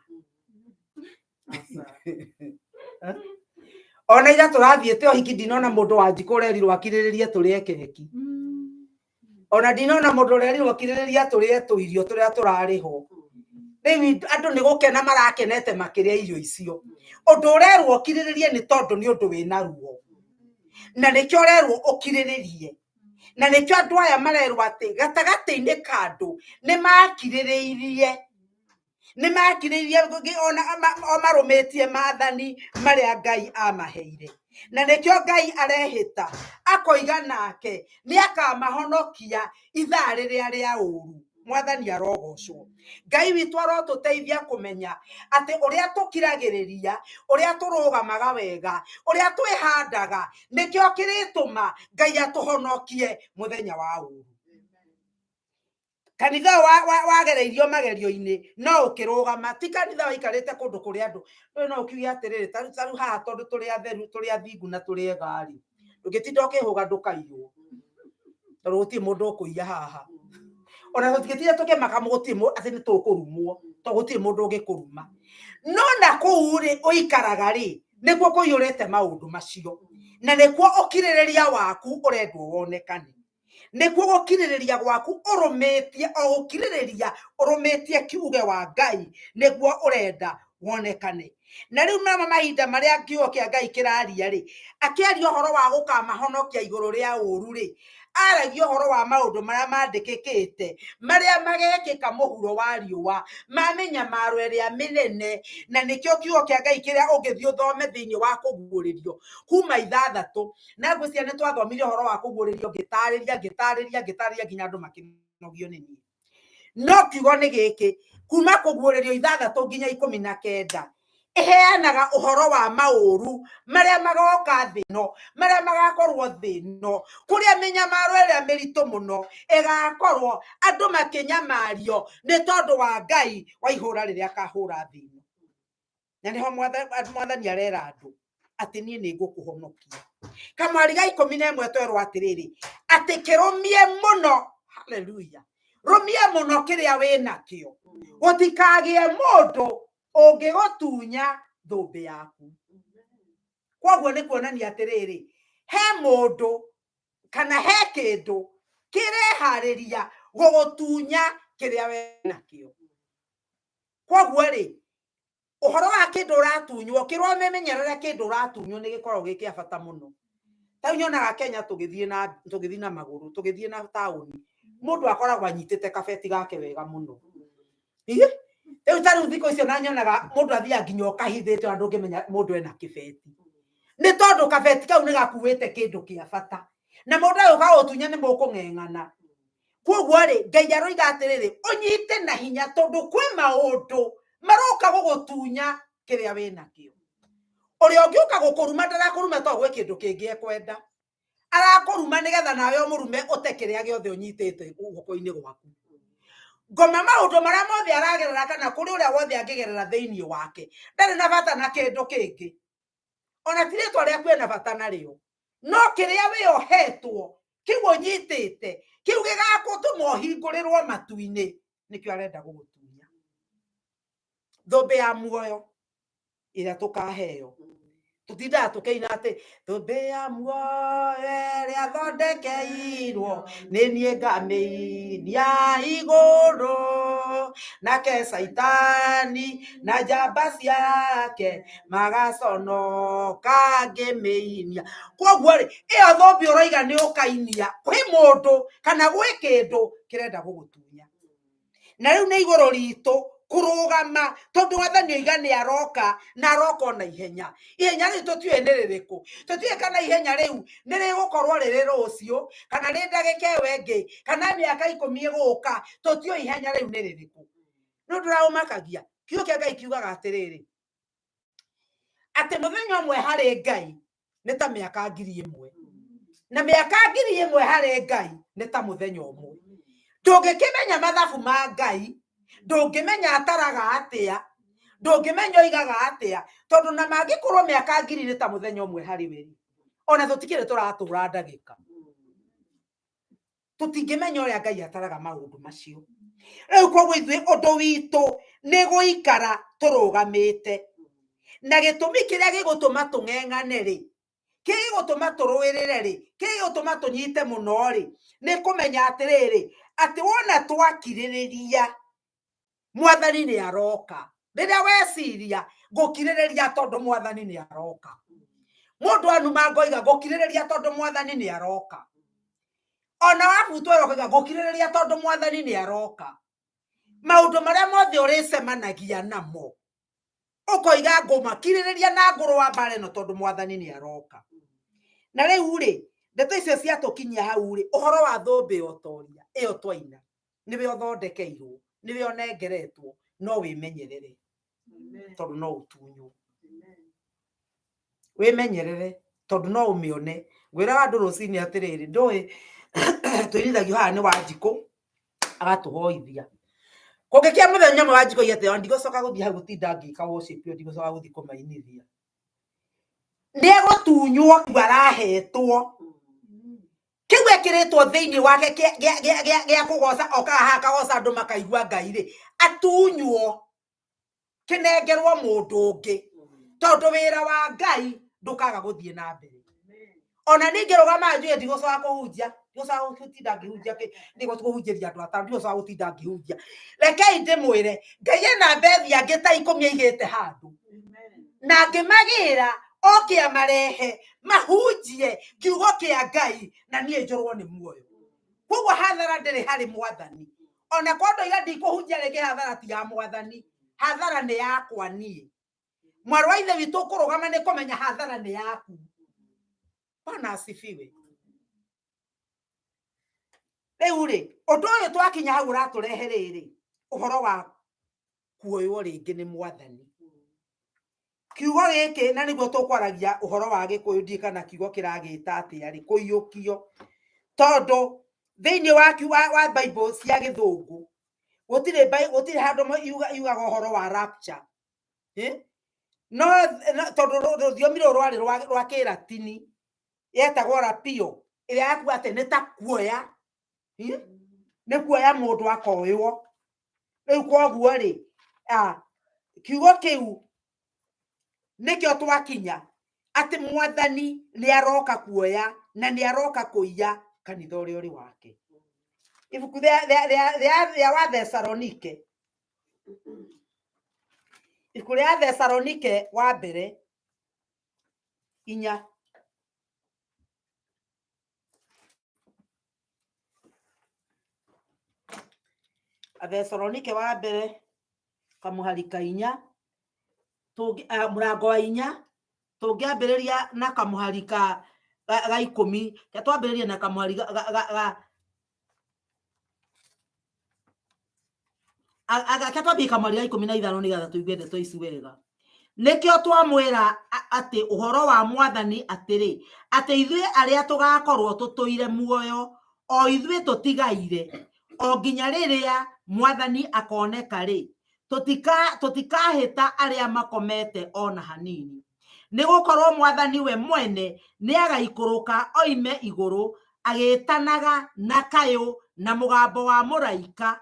Ona ira tũrathiĩte ũhiki ndinona mũndũ wanjikũ ũrerirwo akirĩrĩrie tũrĩe keki. Ona ndinona mũndũ ũrerirwo akirĩrĩria tũrĩe tũirio tũrĩa tũrarĩho. Rĩu andũ nĩ gũkena marakenete makĩrĩa irio icio. Ũndũ ũrerwo kirĩrĩrie nĩ tondũ nĩ ũndũ wĩna ruo. Na nĩkĩo ũrerwo ũkirĩrĩrie. Na nĩkĩo andũ aya marerwo atĩ gatagatĩ-inĩ ka andũ nĩ makirĩrĩirie o marũmĩtie maathani marĩa Ngai amaheire. Na nĩkĩo Ngai arehĩta akoiga nake nĩ akamahonokia ithaa rĩrĩa rĩa ũru. mwathani arogocwo. Ngai witũ arotuteithia kumenya ati uria tukiragiriria, uria turugamaga wega, uria twihandaga nikio kirituma Ngai atuhonokie muthenya wa uru. Kanitha wagereirio magerio-ini no ukirugama, ti kanitha waikarite kundu kuri andu no ukiuge atiriri taru haha tondu turi atheru, turi athingu na turi egari ndugitinda ukihuga ndukaiywo tondu guti mundu ukuiya haha. Ona tutigitire tukimaka mugutimo ati ni tukurumwo to guti mundu ugikuruma. No na kuu ri uikaraga ri niguo kuiyurite maundu macio, na niguo ukiririria waku urendwo wonekane, niguo gukiririria gwaku urumitie o gukiririria urumitie kiuge wa Ngai niguo urenda wonekane. Na riu mama mahinda maria kiugo kia Ngai kiraria ri akiaria uhoro wa gukamahonokia iguru ria uru ri aragia uhoro wa maundu maria mandikikite maria magekika muhuro wa riua mamenya maro iria minene. Na nikio kiugo kia Ngai kiria ungithio thome thiini wa kuguuririo kuma 6 na ngwiciria ni twathomire uhoro wa kuguuririo ngitariria nginya andu makinogio ni ni. No kiugo ni giki kuma kuguuririo 6 nginya 19 iheanaga uhoro wa mauru maria magoka thino, maria magakorwo thino, kuria minyamaro iria miritu muno igakorwo andu makinyamario ni tondu wa Ngai wa ihura riria akahura thino. Na niho mwathani arera andu ati nie ni ngukuhonokia. Kamwari ga 11 twerwo atiriri ati kirumie muno, haleluya, rumie muno kiria wina kio, gutikagie mundu ungigotunya thumbi yaku. Koguo ni kuonania atiriri he mundu kana he kindu kirehariria gugutunya kiria wina kio. Koguo ri uhoro wa kindu uratunywo kirwo memenyerere kindu uratunywo ni gikorwo gikia bata muno. Ta nyonaga Kenya tugithie na maguru, tugithie na tauni, mundu akoragwo anyitite kabeti gake wega muno. Riu taru thiko icio na nyonaga mundu athia nginya ukahithite andu ngimenya mundu ena kibeti, ni tondu kabeti kau ni gakuite kindu kia bata, na mundu uga utunya ni mukung'eng'ana. Koguo ri Ngai aroiga atiriri unyite na hinya tondu kwi maundu maroka gugutunya kiria wina kio. Uria ungiuka gukuruma ndarakuruma to gwe kindu kingi ekwenda, arakuruma nigetha nawe umurume ute kiria giothe unyitite guko-ini gwaku. Ngoma maundu maria mothe aragerera kana kuri uria wothe angigerera thiini wake ndari na bata na kindu kingi, ona tiritwa riaku ena bata nario, no kiria wiohetwo kiu unyitite kiu gigakutuma uhingurirwo matu-ini nikio arenda gugutunya. Thumbi ya muoyo iria tukaheo tutindaga tukeina ati thumbi ya muoyo iria thondekeirwo ni nie ngamiinia iguru, nake Saitani na njamba ciake magaconoka ngimiinia. Koguo ri iyo thumbi uroiga ni ukainia kwi mundu kana gwi kindu kirenda gugutunya. Na riu ni iguru ritu kurugama tondu wathani oiga ni aroka na aroka na ihenya. Ihenya riu tutiwe ni ririku, tutiwe kana ihenya riu ni rigukorwo riri rucio kana ri ndagika wengi kana miaka 10 guka, tutiwe ihenya riu ni ririku. No ndiraumakagia kiugo kia Ngai kiugaga atiriri ati muthenya umwe hari Ngai ni ta miaka 1000 na miaka 1000 hari Ngai ni ta muthenya umwe. Ndungikimenya mathabu ma Ngai, ndungimenya ataraga atia, ndungimenya oigaga atia, tondu na mangikorwo miaka 1000 ni ta muthenya umwe hari we, ona tutikire turatura ndagika, tutingimenya uria Ngai ataraga maundu macio. Riu koguo ithui undu witu ni guikara turugamite, na gitumi kiria gigutuma tung'eng'ane ri, gigutuma turuirire ri, gigutuma tunyite muno ri, ni kumenya atiriri ati wona twakiririria mwathani ni aroka. Riria weciria ngukiririria tondu mwathani ni aroka, mundu anuma ngoiga ngukiririria tondu mwathani ni aroka, ona wabutwo rokiga ngukiririria tondu mwathani ni aroka. Maundu maria mothe uricemanagia namo ukoiga ngumakiririria na ngurwa mbare no tondu mwathani ni aroka. Na riu ri ndeto icio ciatukinyia hau ri uhoro wa thumbi utoria iyo twaina niwe othondekeirwo niwe onengeretwo no wimenyerere tondu no utunyu wimenyerere tondu no umione gwira andu rucini atiriri ndui twirithagio haha ni Wanjikũ agatuhoithia kungikia muthenya mwe Wanjikũ yete ndigocoka guthii hau gutinda ngika worship ndigocoka guthii kumainithia niegutunywo kwarahetwo kiu ekiritwo thiini wake gia kugoca okaha akagoca andu makaigua Ngai ri atunywo kinengerwo mundu ungi tondu wira wa Ngai ndukaga guthie na mbere ona ningi rugama njue ndigocoka kuhunjia ndigocoka gutinda ngihunjia ndiguhunjiria andu atano ndigocoka gutinda ngihunjia rekei ndimwire Ngai ena mbethi angi ta 10 aigite handu na ngimagira oke amarehe mahunjie kiugo kia Ngai na nie njorwo ni muoyo koguo hathara ndiri hari mwathani ona kondo iga ndikuhunjia rege hathara ti ya mwathani hathara ni yakwa nie mwarũ wa ithe witũ kũrũgama nĩ kũmenya hathara nĩ yaku Bwana asifiwe rĩu rĩ ũndũ ũyũ twakinya hau ũratũrehe rĩrĩ ũhoro wa kuoywo rĩngĩ nĩ mwathani kiugo gĩkĩ na nĩguo tũkwaragia ũhoro wa Gĩkũyũ ndi kana kiugo kĩragĩta atĩa rĩ kũiyũkio tondũ thĩinĩ wa Bible cia Gĩthũngũ gũtirĩ handũ yugaga ũhoro wa rapture no tondu rũthiomi rũrũ rwarĩ rwa Kĩlatini yetagwo rapio ĩrĩa yakuga atĩ nĩ ta kuoya nĩ kuoya mũndũ akoywo rĩu koguo rĩ kiugo kĩu nĩkĩo twakinya atĩ mwathani nĩ aroka kuoya na nĩ aroka kũiya kanitha ũrĩa ũrĩ wake ibuku rĩa wa Thesalonike ibuku rĩa Thesalonike wa mbere 4 Thesalonike wa mbere kamuharika 4 murango wa 4 tungiambĩrĩria na kamuharika ga 10 twambĩrĩrie na kamuharika twambĩrĩrie kamuharika 15 nĩgetha tũigue ndeto ici wega nĩkĩo twamwĩra atĩ ũhoro wa mwathani atĩrĩ atĩ ithuĩ arĩa tũgakorwo tũtũire muoyo o ithuĩ tũtigaire o nginya rĩrĩa mwathani akoneka rĩ tũtikahĩta arĩa makomete ona hanini nĩgũkorwo mwathani we mwene nĩagaikũrũka oime igũrũ agĩtanaga na kayũ na mũgambo wa mũraika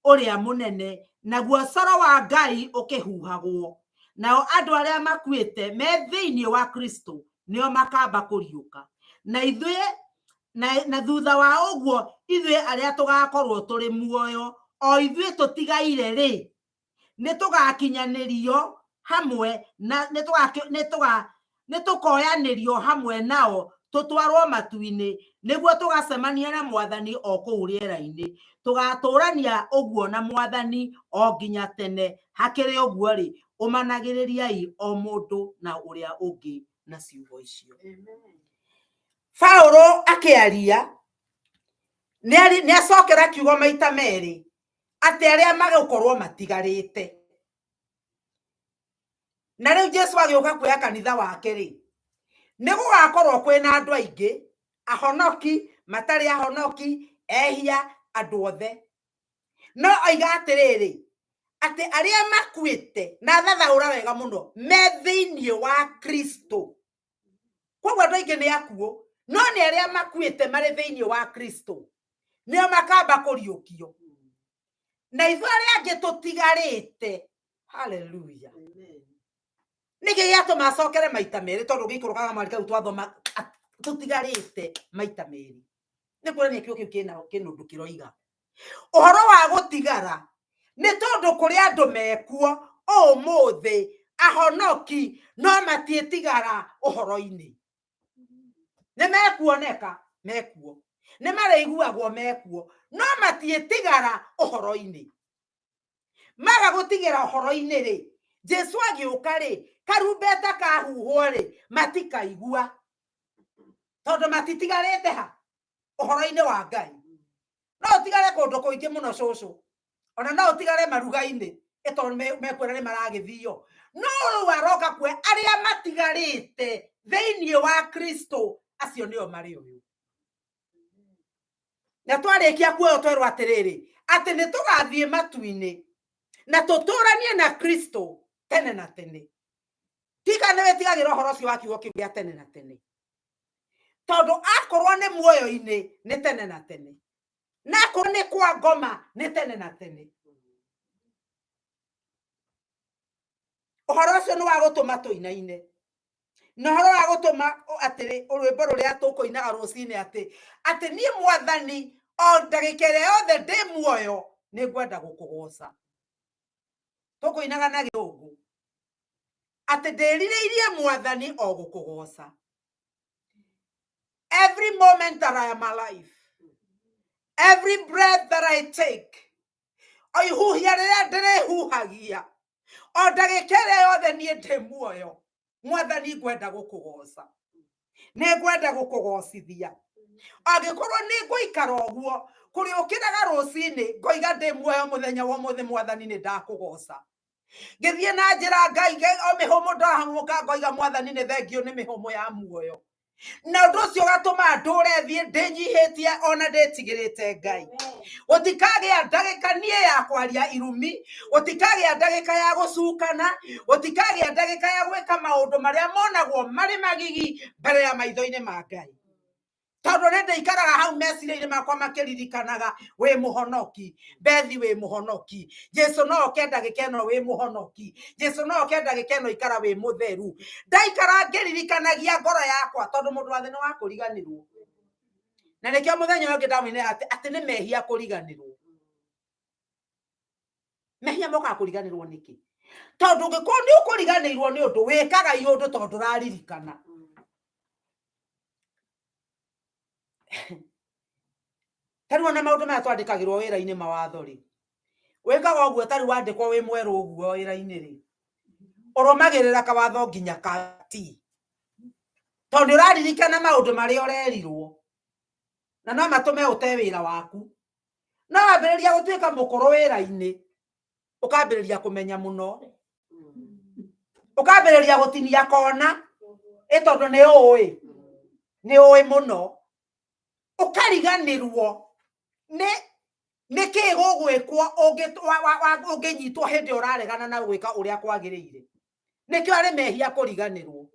ũrĩa mũnene naguo coro wa Ngai ũkĩhuhagwo nao andũ arĩa makuĩte me thĩinĩ wa Kristo nĩo makamba kũriũka na ithuĩ na thutha wa ũguo ithuĩ arĩa tũgakorwo tũrĩ muoyo o ithuĩ tũtigaire rĩ nĩtũgakinyanĩrio hamwe na nĩtũkoyanĩrio hamwe nao tũtwarwo matu-inĩ nĩguo tũgacemania na mwathani o kũu rĩera-inĩ tũgatũrania ũguo na mwathani o nginya tene hakĩrĩ ũguo rĩ ũmanagĩrĩriai o mũndũ na ũrĩa ũngĩ na ciugo icio Paulo akĩaria nĩacokera kiugo maita merĩ atĩ arĩa magũkorwo matigarĩte na rĩu Jesũ agĩũka kuoya kanitha wake rĩ nĩgũgakorwo kwĩna andũ aingĩ ahonoki matarĩ ahonoki ehia andũ othe no oiga atĩrĩrĩ atĩ arĩa makuĩte na thathaũra wega mũno me thĩinĩ wa Kristo koguo andũ aingĩ nĩ akuũ no nĩ arĩa makuĩte marĩ thĩinĩ wa Kristo nĩo makamba kũriũkio na ithuĩ arĩa angĩ tũtigarĩte haleluya nĩkĩ gĩatũma acokere maita merĩ tondũ gĩikũrũkaga marika kau twathoma tũtigarĩte maita merĩ nĩ kuonania kiugo kĩu kĩna ũndũ kĩroiga ũhoro wa gũtigara nĩ tondũ kũrĩ andũ mekuo ũmũthĩ ahonoki no matiĩtigara ũhoro-inĩ nĩ mekuoneka mekuo nĩ marĩiguagwo mekuo no matiĩtigara ũhoro-inĩ maga gũtigĩra ũhoro-inĩ rĩ Jesũ agĩũka rĩ karumbeta kahuhwo rĩ matikaigua tondũ matitigarĩte ha ũhoro-inĩ wa Ngai no tigare kundu kuingi muno cucu ona no tigare maruga-ini eto mekwira ni maragithio no riu aroka kwe aria matigarite thiini wa Kristo acio nio mari uyu na twarikia kuoyo twerwo atiriri ati ni tugathie matu-ini na tuturanie na Kristo tene na tene tika newe tigagira horo cio wa kiugo kia tene na tene tondu akorwo ni muoyo-ini ni tene na tene na akorwo ni kwa ngoma ni tene na tene uhoro ucio ni wa gutuma tuinaine na uhoro wa gutuma atiri urwimbo ruria tukuinaga rucini ati ni mwathani o ndagika yothe ndi muoyo ni ngwenda gukugoca tukuinaga na giungu ati ndiririirie mwathani o gukugoca every moment that I am alive, every breath that I take, oihuhia riria ndirihuhagia o ndagika yothe nie ndi muoyo mwathani ngwenda gukugoca ni ngwenda gukugocithia angikorwo ni nguikara uguo kuri ukiraga rucini ngoiga ndi muoyo muthenya wa muthi mwathani ni ndakugoca ngithie na njira ngai o mihumu ndahamuka ngoiga mwathani ni thengio ni mihumu ya muoyo na undu ucio gatuma ndure thie ndinyihitie ona nditigirite ngai gutikagia ndagika nie ya kwaria irumi gutikagia ndagika ya gucukana gutikagia ndagika ya gwika maundu maria monagwo mari magigi mbere ya maitho-ini ma ngai tondu ni ndeikaraga hau meciria-ini makwa makiririkanaga wi muhonoki Bethi wi muhonoki Jesu no ke ndagika ino wi muhonoki Jesu no ke ndagika ino ikara wi mutheru ndaikara ngiririkanagia ngoro yakwa tondu mundu wa thi ni wa kuriganirwo na nikio muthenya ungi ndamwine ati ni mehia kuriganirwo mehia moka kuriganirwo niki tondu ngikorwo ni ukuriganirwo ni undu wikaga iundu tondu raririkana tari ona maundu maya twandikagirwo wira-ini mawatho ri wikaga uguo tari wandikwo wi mweru uguo wira-ini ri urumagirira kawatho nginya kati tondu uraririkana maundu maria urerirwo na no matume ute wira waku no wambiriria gutuika mukuru wira-ini ukambiriria kumenya muno ukambiriria gutinia kona tondu ni ui muno ukariganirwo ni ki gugwikwo unginyitwo hindi uraregana na gwika uria kwagiriire nikio ari mehia kuriganirwo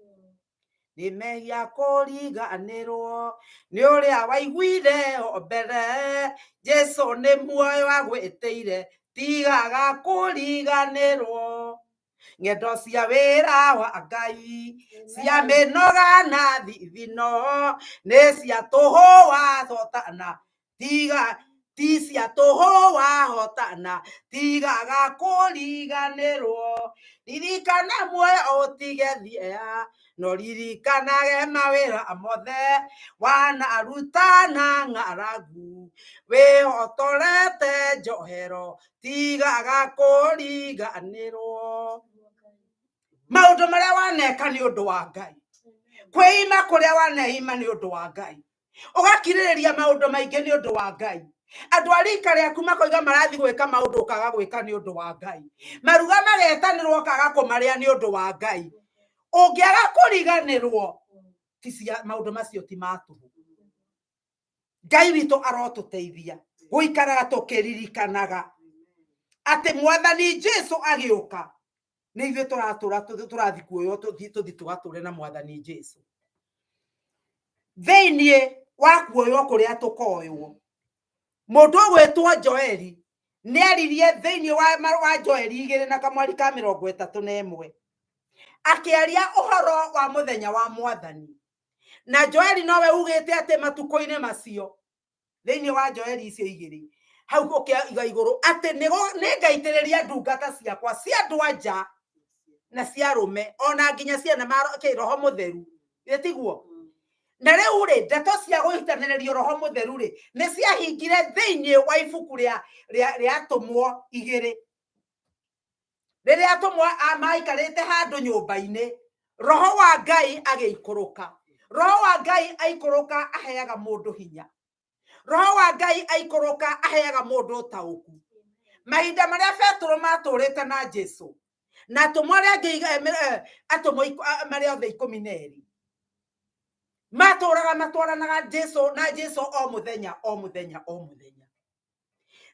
ni mehia kuriganirwo ni uria waiguire mbere Jesu ni muoyo agwitiire tigaga kuriganirwo ngendo cia wira wa Ngai cia minoga na thithino ni cia tuhu wa thotana ti cia tuhu wa hotana tigaga kuriganirwo ririkana muoyo utige thia no ririkanage mawira mothe wanarutana ng'aragu wihotorete njohero tigaga kuriganirwo maundu maria waneka ni undu wa Ngai kwima kuria waneima ni undu wa Ngai ugakiririria maundu maingi ni undu wa Ngai andu arika riaku makoiga marathi gwika maundu ukaga gwika ni undu wa Ngai maruga magetanirwo ukaga kumaria ni undu wa Ngai ungiaga kuriganirwo tisia maundu macio ti matuhu Ngai witu arotuteithia guikaraga tukiririkanaga ati mwathani Jesu agiuka ni ithuĩ tũrathi kuoyo tuthi tugature na mwathani Jesu thiini wa kuoyo kuria tukoywo mundu gwetwo Joeli ni aririe thiini wa Joeli 2 na kamwari ka 31 akiaria uhoro wa muthenya wa mwathani na Joeli nowe ugite ati matuko-ini macio thiini wa Joeli icio 2 hau ukiiga iguru ati ni ngaitiriria ndungata ciakwa cia ndwanja na cia rume ona nginya ciana maroke roho mutheru itiguo na riu ri ndeto cia guitanirio roho mutheru ri ni cia hingire thiini wa ibuku ria atumwo 2 riria atumwo amaikarite handu nyumba-ini roho wa Ngai agiikuruka roho wa Ngai aikuruka aheaga mundu hinya roho wa Ngai aikoroka aheaga mundu utauku mahinda maria Petro maturite na Jesu na tumwaria ngiiga atomo maria othe 12 maturaga matwaranaga Jesu na Jesu o muthenya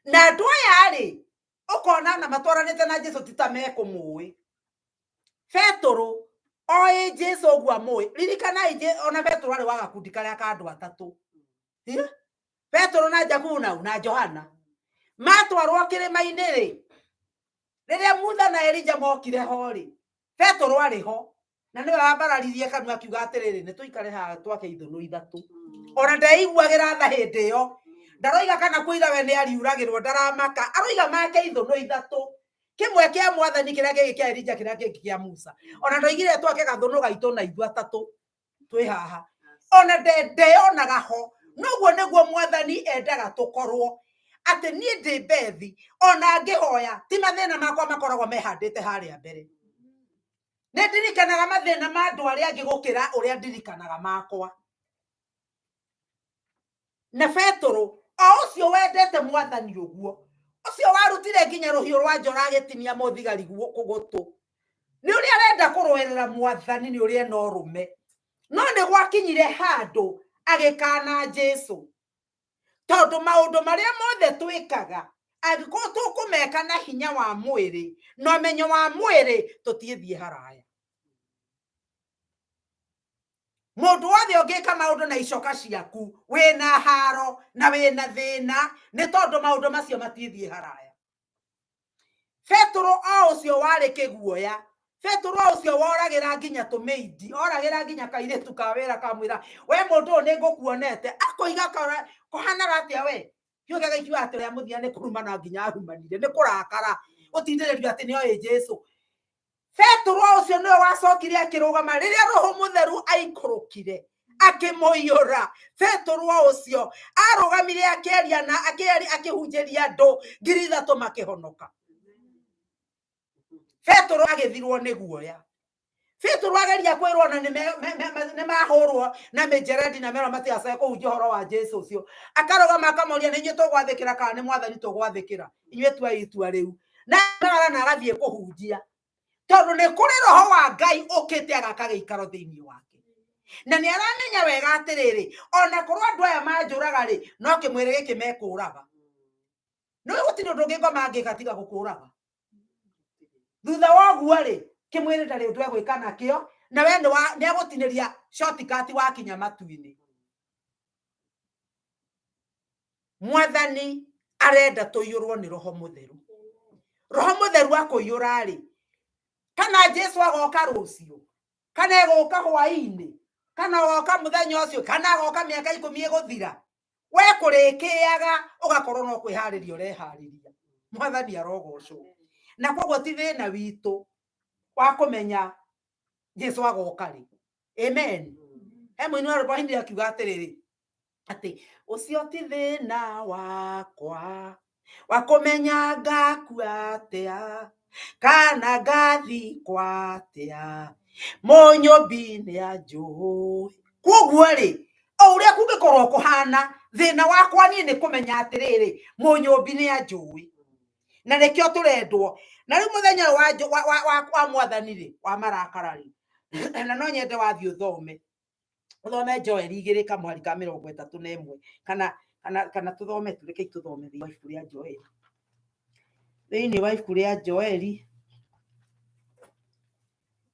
na andu aya ri ukona na matwaranite na Jesu titamekumui Petro oe Jesu gwa moi ririkana ona Petro ari wa gakundi karia ka andu atatu Petro na Jakubu na Johana matwarwo kirima-ini ri riria Musa na Elija mokire ho ri Petro ari ho na niwe wabararirie kanua akiuga atiriri ni tuikare ha twake ithunu ithatu ona ndaiguagira tha hindi yo ndaroiga kana kuira we ni ariuragirwo ndaramaka aroiga make ithunu ithatu kimwe kia Mwathani kiria gigi kia Elija kiria gigi kia Musa ona ndoigire twake gathunu gaitu na ithu atatu twi haha ona ndeyonaga ho noguo niguo Mwathani endaga tukorwo ati ni ndi bethi ona ngihoya ti mathina makwa makoragwo mehandite haria mbere ne ndirikanaga mathina ma andu aria angi gukira uria ndirikanaga makwa na Petro o ucio wendete Mwathani uguo ucio warutire nginya ruhiu rwa njora agitinia muthigari kugutu ni uria arenda kurwerera Mwathani ni uria no rume no ni gwakinyire handu agikana Jesu tondu maundu maria mothe twikaga angiko tukumeka na hinya wa mwiri no menyo wa mwiri tutiethie haraya mundu wothe ungika maundu na icoka ciaku wina haro na wina thina ni tondu maundu macio matiethie haraya Petro o ucio wari kiguoya Petro ucio woragira nginya tumeidi oragira nginya kairetu ka wera kamwira we mundu ni ngukuonete akoiga kohana ratia we yuga gaikiwa atire muthia ni kurumana nginya arumanire ni kurakara utindirerio ati ni oye Jesu Petro ucio niwe wacokire akirugama riria roho mutheru aikurukire akimoiyura Petro ucio arugamire akeria na akihunjeria andu 3,000 makihonoka Petro agithirwo ni guoya Petro ageria kwirwo na ni mahurwo na mejeredi na mero matiaca kuhunjia horo wa Jesu ucio akarugama akamoria ni nyuto gwathikira kana ni Mwathani tugwathikira inywe tua itua riu na agathie kuhunjia tondu ni kuri roho wa Ngai ukite agaka giikaro thiini wake na ni aramenya wega atiriri ona korwo andu aya manjuraga ri no kimwire giki mekuraga no gutiri undu ngingo mangigatiga gukuraga thutha woguo ri kimwire ndari undu egwika nakio na we ni agutiniria shortcut wakinya matu-ini Mwathani arenda tuyurwo ni roho mutheru akuyura ri kana Jesu agoka rucio kana egoka hwaini kana agoka muthenya ucio kana agoka miaka 10 iguthira we kurikiaga ugakorwo no kwihariria urehariria Mwathani arogocwo na koguo ti thina witu wa kumenya Jesu agoka ri amen mwini wa roho hindi akiuga atiriri ati ucio ti thina wakwa wa kumenya ngakua atia kana ngathi kwatia munyumbi ni anjui koguo ri o uria kungikorwo kuhana thina wakwa ni kumenya atiriri munyumbi ni anjui na nikio turendwo na riu muthenya wa Mwathani ri wa marakara ri na no nyende wathi uthome Joel 2 kamwari ka 31 kana tuthome tureke tuthome thiini wa ibuku ria Joel thiini wa ibuku ria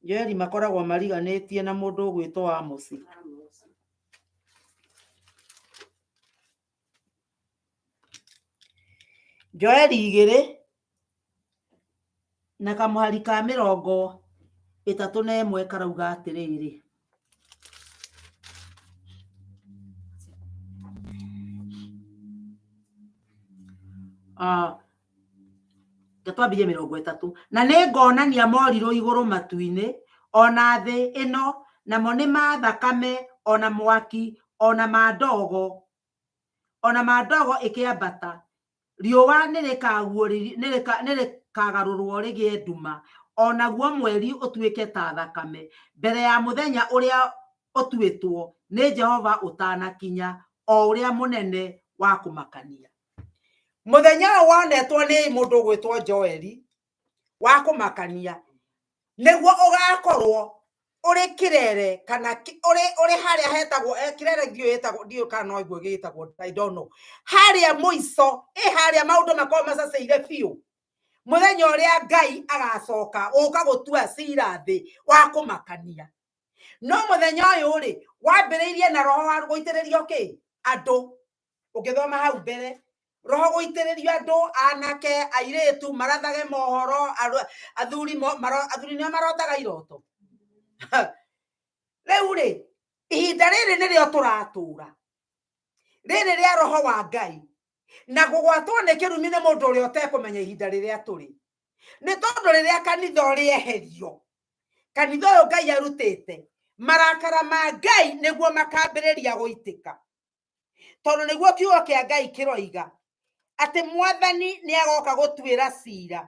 Joel makoragwo mariganitie na mundu ugwitwo Amos Joel 2 na kamwari ka 31 karauga atiriri gatwambie 30 na ningonania morirũ igũrũ matu-ini ona thĩ ĩno namo nĩ ma thakame ona mwaki ona mandogo ĩkĩambata riũa nĩrĩkagarũrwo rĩgĩe nduma onaguo mweri ũtuĩke ta thakame mbere ya mũthenya ũrĩa ũtuĩtwo nĩ Jehova ũtanakinya o ũrĩa mũnene wa kumakania muthenya wonetwo ni mundu gwitwo Joeli wa kumakania niguo ugakorwo uri kirere kana uri haria hetagwo kirere ndio kana igwe gitagwo I don't know haria muico haria maundu makoma macaceire biu muthenya uria Ngai agacoka uka gutua cira thi wa kumakania no muthenya uyu ri wambiriirie na roho wa guitiririo ki andu ungithoma hau mbere roho guitiririo andu anake airetu marathage mohoro athuri nio marotaga iroto riu ri ihinda riri nirio turatura riri ria roho wa Ngai na gugwatwo ni kirumi ni mundu uria utekumenya ihinda riria turi ni tondu riria kanitha urieherio kanitha uyu Ngai arutite marakara ma Ngai niguo makambiriria guitika tondu niguo kiugo kia Ngai kiroiga ati mwathani ni agoka gutwira cira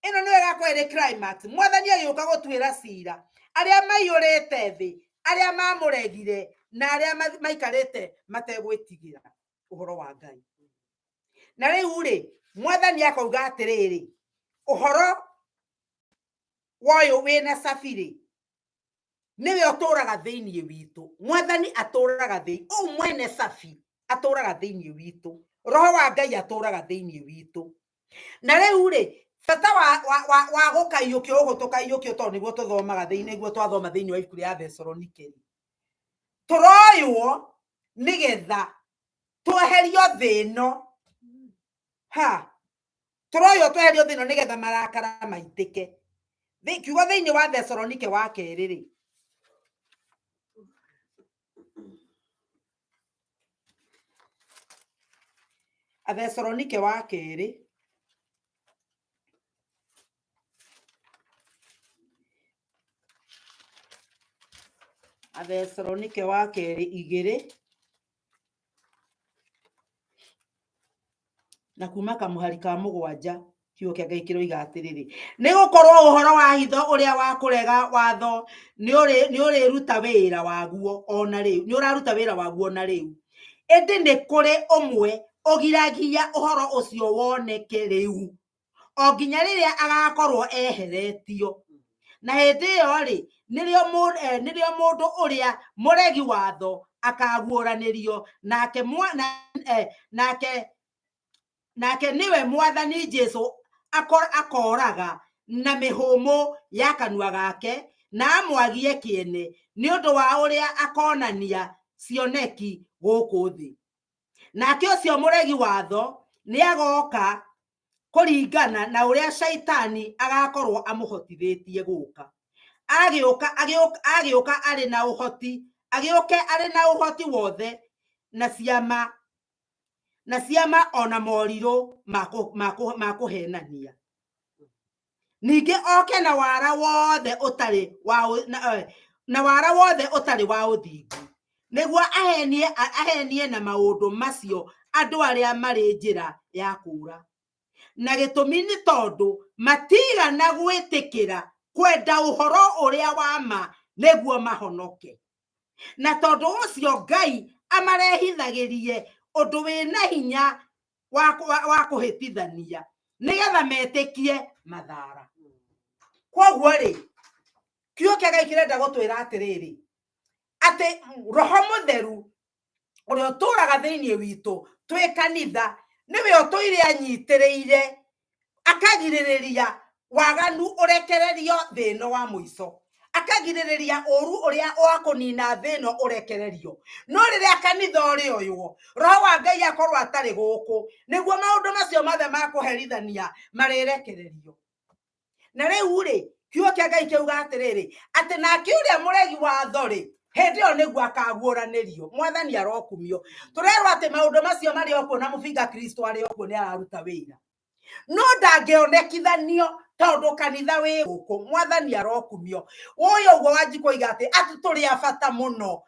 ino niwe gakwere climax mwathani agiuka gutwira cira aria maiyurite thi aria mamuregire na aria maikarite mategwitigira uhoro wa Ngai na riu ri mwathani akauga atiriri uhoro woyo wina safiri niwe uturaga thiini witu mwathani aturaga thiini mwene safi aturaga thiini witu roho wa Ngai aturaga thiini witu na riu ri bata wa gukaiyukio ugu tukaiyukio tondu niguo tuthomaga thiini niguo twathoma thiini wa ibuku ria Thessalonike turoywo nigetha tweherio thino turoywo tweherio thino nigetha marakara maitike kiugo thiini wa Thessalonike wa keri ri Thessalonike wa keri Thessalonike wa keri 2 na kuma kamuhari ka 7 kiugo kia Ngai kiroiga atiriri ni gukorwo uhoro wa hitho uria wa kurega watho ni uri ruta wira waguo ona riu ni uraruta wira waguo na riu indi ni kuri umwe ogiragia uhoro ucio woneke riu o nginya riria agakorwo eheretio na hindi iyo ri nirio mundu uria muregi watho akaguuranirio nake niwe mwathani Jesu akoraga na mihumo ya kanua gake na amwagie kiene ni undu wa uria akonania cioneki guku thi nake ucio muregi watho ni agoka kuringana na uria shaitani agakorwo amuhotithitie guka agiuka ari na uhoti agiuke ari na uhoti wothe na ciama ona moriru makuhenania ningi oke na wara wothe utari wa uthingu niguo ahenie na maundu macio andu aria mari njira ya kura na gitumi ni tondu matigana gwitikira kwenda uhoro uria wa ma niguo mahonoke na tondu ucio Ngai amarehithagirie undu wina hinya wa kuhitithania nigetha metikie mathara koguo ri kiugo kia Ngai kirenda gutwira atiriri ati roho mutheru uria uturaga thiini witu twi kanitha niwe utuire anyitiriire akagiririria waganu urekererio thino wa muico akagiririria uru uria wakunina thino urekererio no riria kanitha urioywo roho wa Ngai akorwo atari guku niguo maundu macio mathe makuherithania marirekererio na riu ri kiugo kia Ngai kiuga atiriri ati nake uria muregi watho ri hindi yo niguo akaguuranirio mwathani arokumio turerwo ati maundu macio mari okuo na mubinga Kristo ari okuo ni araruta wira no ndangionekithanio tondu kanitha wi guku mwathani arokumio uyu ugo wanjikuiga ati turi abata muno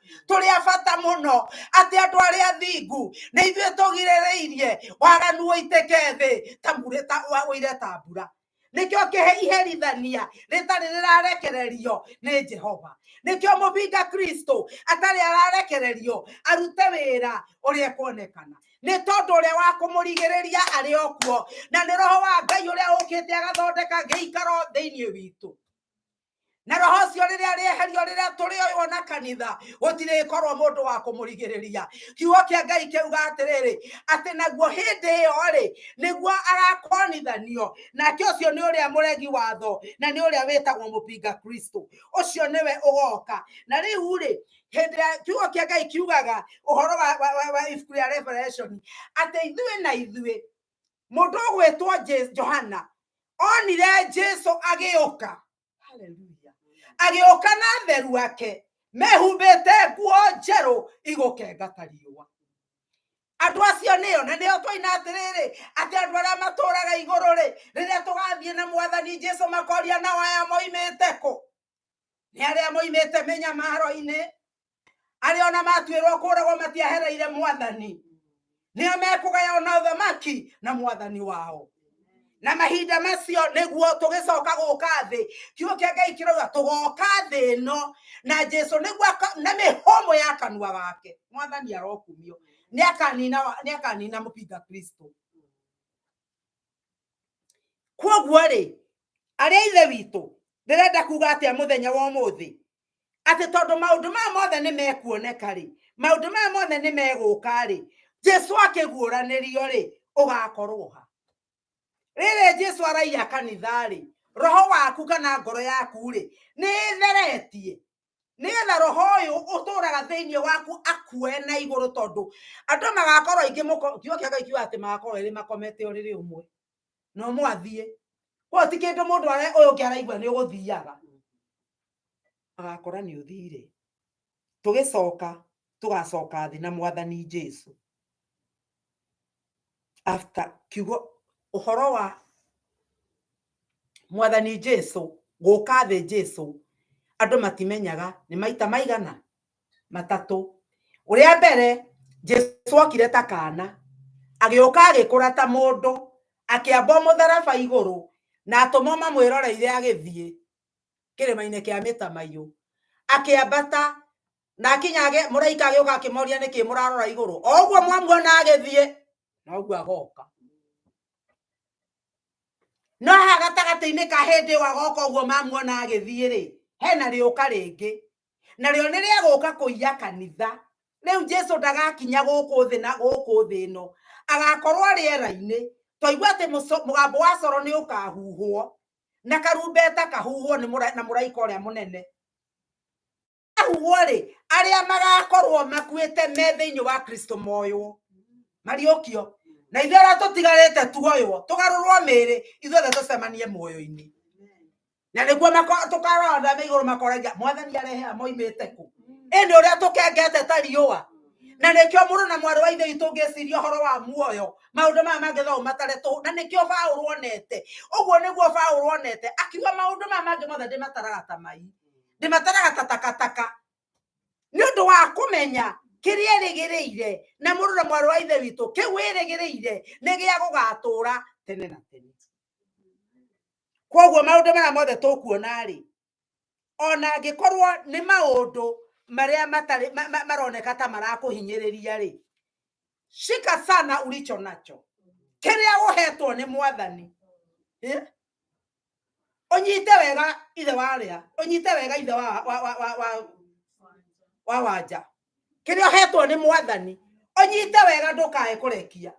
ati andu aria thingu ni ithuĩ tũgirĩrĩirie waganu ũitĩke thĩ ta mbura ta mbura nikio kihe iherithania ritari rirarekererio ni Jehova, nikio mubinga Kristo atari ararekererio arute wira uria kuonekana ni tondu uria wa kumurigiriria ari okuo, na ni roho wa Ngai uria ukite agathondeka giikaro thiini witu. Na roho cio riria rieherio riria turi ona kanitha gutire korwo mundu wa kumurigiriria. Kiugo kia Ngai kiuga atiriri ati naguo hindi iyo ri niguo agakonithanio, nake ucio ni uria muregi watho na ni uria witagwo mupinga Kristo. Ucio niwe ugoka. Na riu ri hindi kiugo kia Ngai kiugaga uhoro wa ibuku ria Revelation ati ithui na ithui mundu gwitwo Johana onire Jesu agiuka. Hallelujah. Agioka na theru wake mehumbite nguo njeru igukenga tariwa. Andu acio nio na nio twaina atiriri ati andu aria maturaga iguru ri riria tugathie na mwathani Jesu makoria na waya moimite ku ni aria moimite menyamaro-ini, aria ona matwirwo kuragwo matiahereire mwathani, nio mekugaya ona uthamaki na mwathani wao. Na mahinda macio niguo tugicoka guka thi. Kiugo kia Ngai kirauga tugoka thi no na Jesu niguo na mihomo ya kanua gake mwathani arokumio ni akanina mupinga Kristo. Koguo ri aria ithe witu ndirenda kuga atia muthenya wa umuthi ati tondu maundu ma mothe ni mekuoneka ri, maundu ma mothe ni meguka ri, Jesu akiguuranirio ri ugakorwo ha. Rere Jesu araia kanitha ri roho waku kana ngoro yaku ri ni theretie nigetha roho uyu uturaga thiini waku akue na iguru, tondu andu magakorwo ingi kiugo kia Ngai kiuga ati magakorwo iri makomete uriri umwe no mwathie ko ti kindu mundu uyu ungi araigua ni uguthiaga agakora ni uthire. Tugacoka thi na mwathani Jesu after kiugo uhoro wa mwathani Jesu guka thi Jesu andu matimenyaga ni maita maigana matatu. Uria mbere Jesu okire ta kana agioka agikura ta mundu akiamba mutharaba iguru na atomo mamwiroreire agithie kirima-ini kia Mitamaio akiambata na akinyage muraika agioka akimoria niki murarora iguru oguo mwamuona agithie na oguo agoka. No hagatagati-ini ka hindi wagoka uguo mamuona agithie ri hena riuka ringi na rio ni ria guka kuiya kanitha. Riu Jesu ndagakinya guku thi na guku thi no agakorwo riera-ini. Twaigua ati mugambo wa coro ni ukahuhwo na karumbeta kahuhwo na muraika uria munene ahuhwo ri aria magakorwo makuite me thiini wa Kristo moyo mariukio na ithuĩ arĩa tũtigarĩte tuoywo tũgarũrwo mĩĩrĩ ithuothe tũcemanie muoyo-ini. Na nĩguo tũkarora igũrũ makoragia mwathani arehe moimĩte ku. Ĩndĩ ũrĩa tũkengete ta riũa. Na nĩkĩo mũrũ na mwarĩ wa ithe witũ ũngĩciria ũhoro wa muoyo maũndũ maya mangĩ no matarĩ tũhũ. Na nĩkĩo Paũlũ onete ũguo nĩguo Paũlũ onete akiuga maũndũ maya mangĩ mothe ndĩmataraga ta mai, ndĩmataraga ta takataka nĩ ũndũ wa kũmenya kiria rigiriire na mũrũ na mwarĩ wa ithe witũ kiu irigiriire nĩ gĩa gũgatũra tene na tene. Koguo maũndũ maya mothe tũkuona rĩ ona angĩkorwo nĩ maũndũ marĩa maroneka ta marakũhinyĩrĩria rĩ, shika sana ulicho nacho kiria uhetwo nĩ mwathani. Unyite wega ithe warĩa, unyite wega ithe wa wanja kiria uhetwo nĩ mwathani unyite wega ndukae kurekia.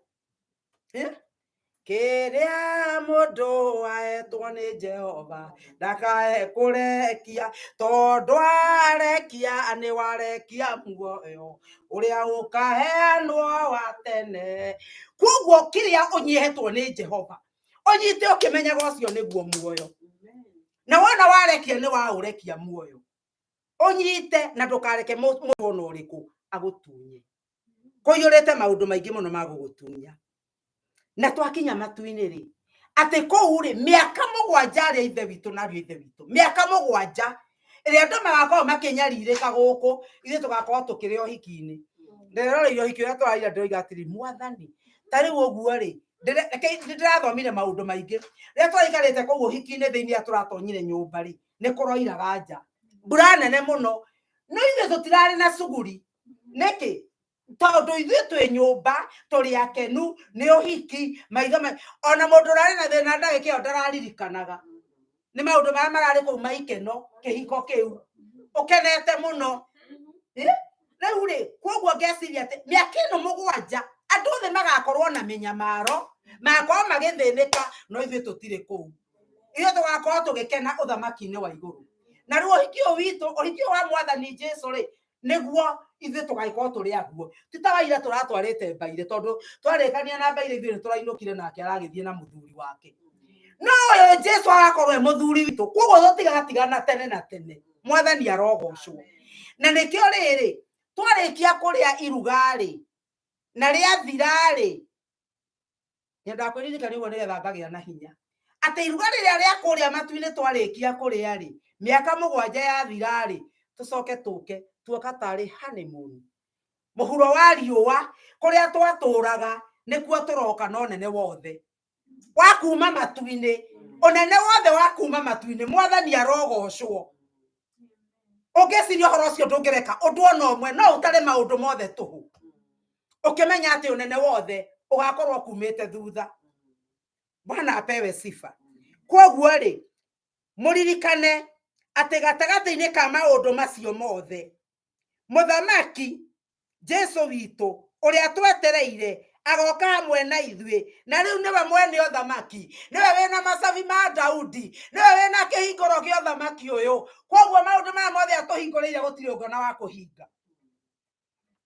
Kiria mundu ahetwo nĩ Jehova ndakae kurekia tondu arekia nĩ warekia muoyo uria ukaheanwo wa tene. Koguo kiria unyihetwo nĩ Jehova unyite ukimenyaga ucio nĩguo muoyo, na wona warekia nĩ waurekia muoyo unyite na ndukareke mũndũ ona ũrĩkũ agutunye. Kũiyũrĩte maũndũ maingĩ mũno ma gũgũtunya. Na twakinya matu-inĩ rĩ ati kũu rĩ mĩaka 7 arĩa ithe witũ na ariũ ithe witũ mĩaka 7 ĩrĩa andũ magakorwo makĩnyarirĩka gũkũ ithuĩ tũgakorwo tũkĩrĩ ũhiki-inĩ. Nderoreire ũhiki ũrĩa tũraira ndoiga atĩrĩ mwathani ta rĩu ũguo rĩ ndirathomire maundu maingi ria twaikarite kuu hiki-ini thiini turatonyire nyumba ri ni kuroiraga nja mbura nene muno no ithe tutirari na suguri niki tondu ithuĩ twĩ nyũmba tũrĩ akenu nĩ ũhiki maitho ona mũndũ ũrarĩ na thĩna ndagĩka ĩyo ndararirikanaga nĩ maũndũ marĩa mararĩ kũu ma ikeno kĩhiko kĩu ũkenete mũno rĩu rĩ koguo ngeciria atĩ mĩaka ĩno mũgwanja andũ othe magakorwo na mĩnyamaro magakorwo magĩthĩnĩka no ithuĩ tũtirĩ kũu ithuĩ tũgakorwo tũgĩkena ũthamaki-inĩ wa igũrũ na rĩu ũhiki ũyũ witũ ũhiki ũyũ wa Mwathani Jesũ rĩ nĩguo ithuĩ tũgagĩkorwo tũrĩ aguo ti ta waira tũratwarĩte Mbairĩ tondũ twarĩkania na Mbairĩ ithuĩ nĩ tũrainũkire nake aragĩthiĩ na mũthuri wake no ũyũ Jesũ agakorwo e mũthuri witũ koguo tũtigatigana tene na tene Mwathani arogocwo na nĩkĩo rĩrĩ twarĩkia kũrĩa iruga-rĩ na rĩathira-rĩ nyendaga kwĩririkania ũguo nĩgetha ngagĩa na hinya atĩ iruga rĩrĩa rĩa kũrĩa matu-inĩ twarĩkia kũrĩa-rĩ mĩaka mũgwanja yathira-rĩ tũcoke tũke tuoka tarĩ honeymoon mũhuro wa riũa kũrĩa twatũraga nĩkuo tũroka no nene wothe wa kuma matu-inĩ ũnene wothe wa kuma matu-inĩ Mwathani arogocwo ũngĩciria ũhoro ũcio ndũngĩreka ũndũ ona ũmwe no ũtare maũndũ mothe tũhũ ũkĩmenya atĩ ũnene wothe ũgakorwo kumĩte thutha Bwana apewe sifa koguo-rĩ mũririkane atĩ gatagatĩ-inĩ ka maũndũ macio mothe mũthamaki Jesũ witũ ũrĩa twetereire agoka hamwe na ithuĩ na rĩu nĩwe mwene ũthamaki nĩwe wĩna macabi ma Daudi nĩwe wĩna kĩhingũro gĩa ũthamaki ũyũ koguo maũndũ maya mothe atũhingũrĩire gũtirĩ ũngĩona wa kũhinga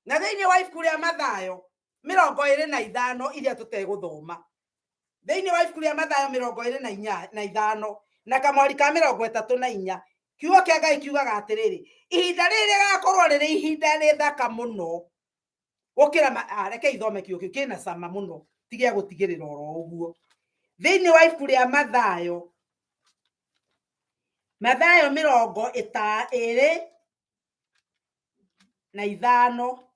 na thĩinĩ wa ibuku rĩa Mathayo 25 iria tũtegũthoma thĩinĩ wa ibuku rĩa Mathayo 25 na kamwari ka 34 kiugo kĩa Ngai kiugaga atĩrĩrĩ ihinda rĩrĩ rĩgakorwo rĩrĩ ihinda rĩthaka mũno gũkĩra reke ithome kiugo kĩu kĩna cama mũno tige gũtigĩrĩra oro ũguo thĩinĩ wa ibuku rĩa Mathayo 25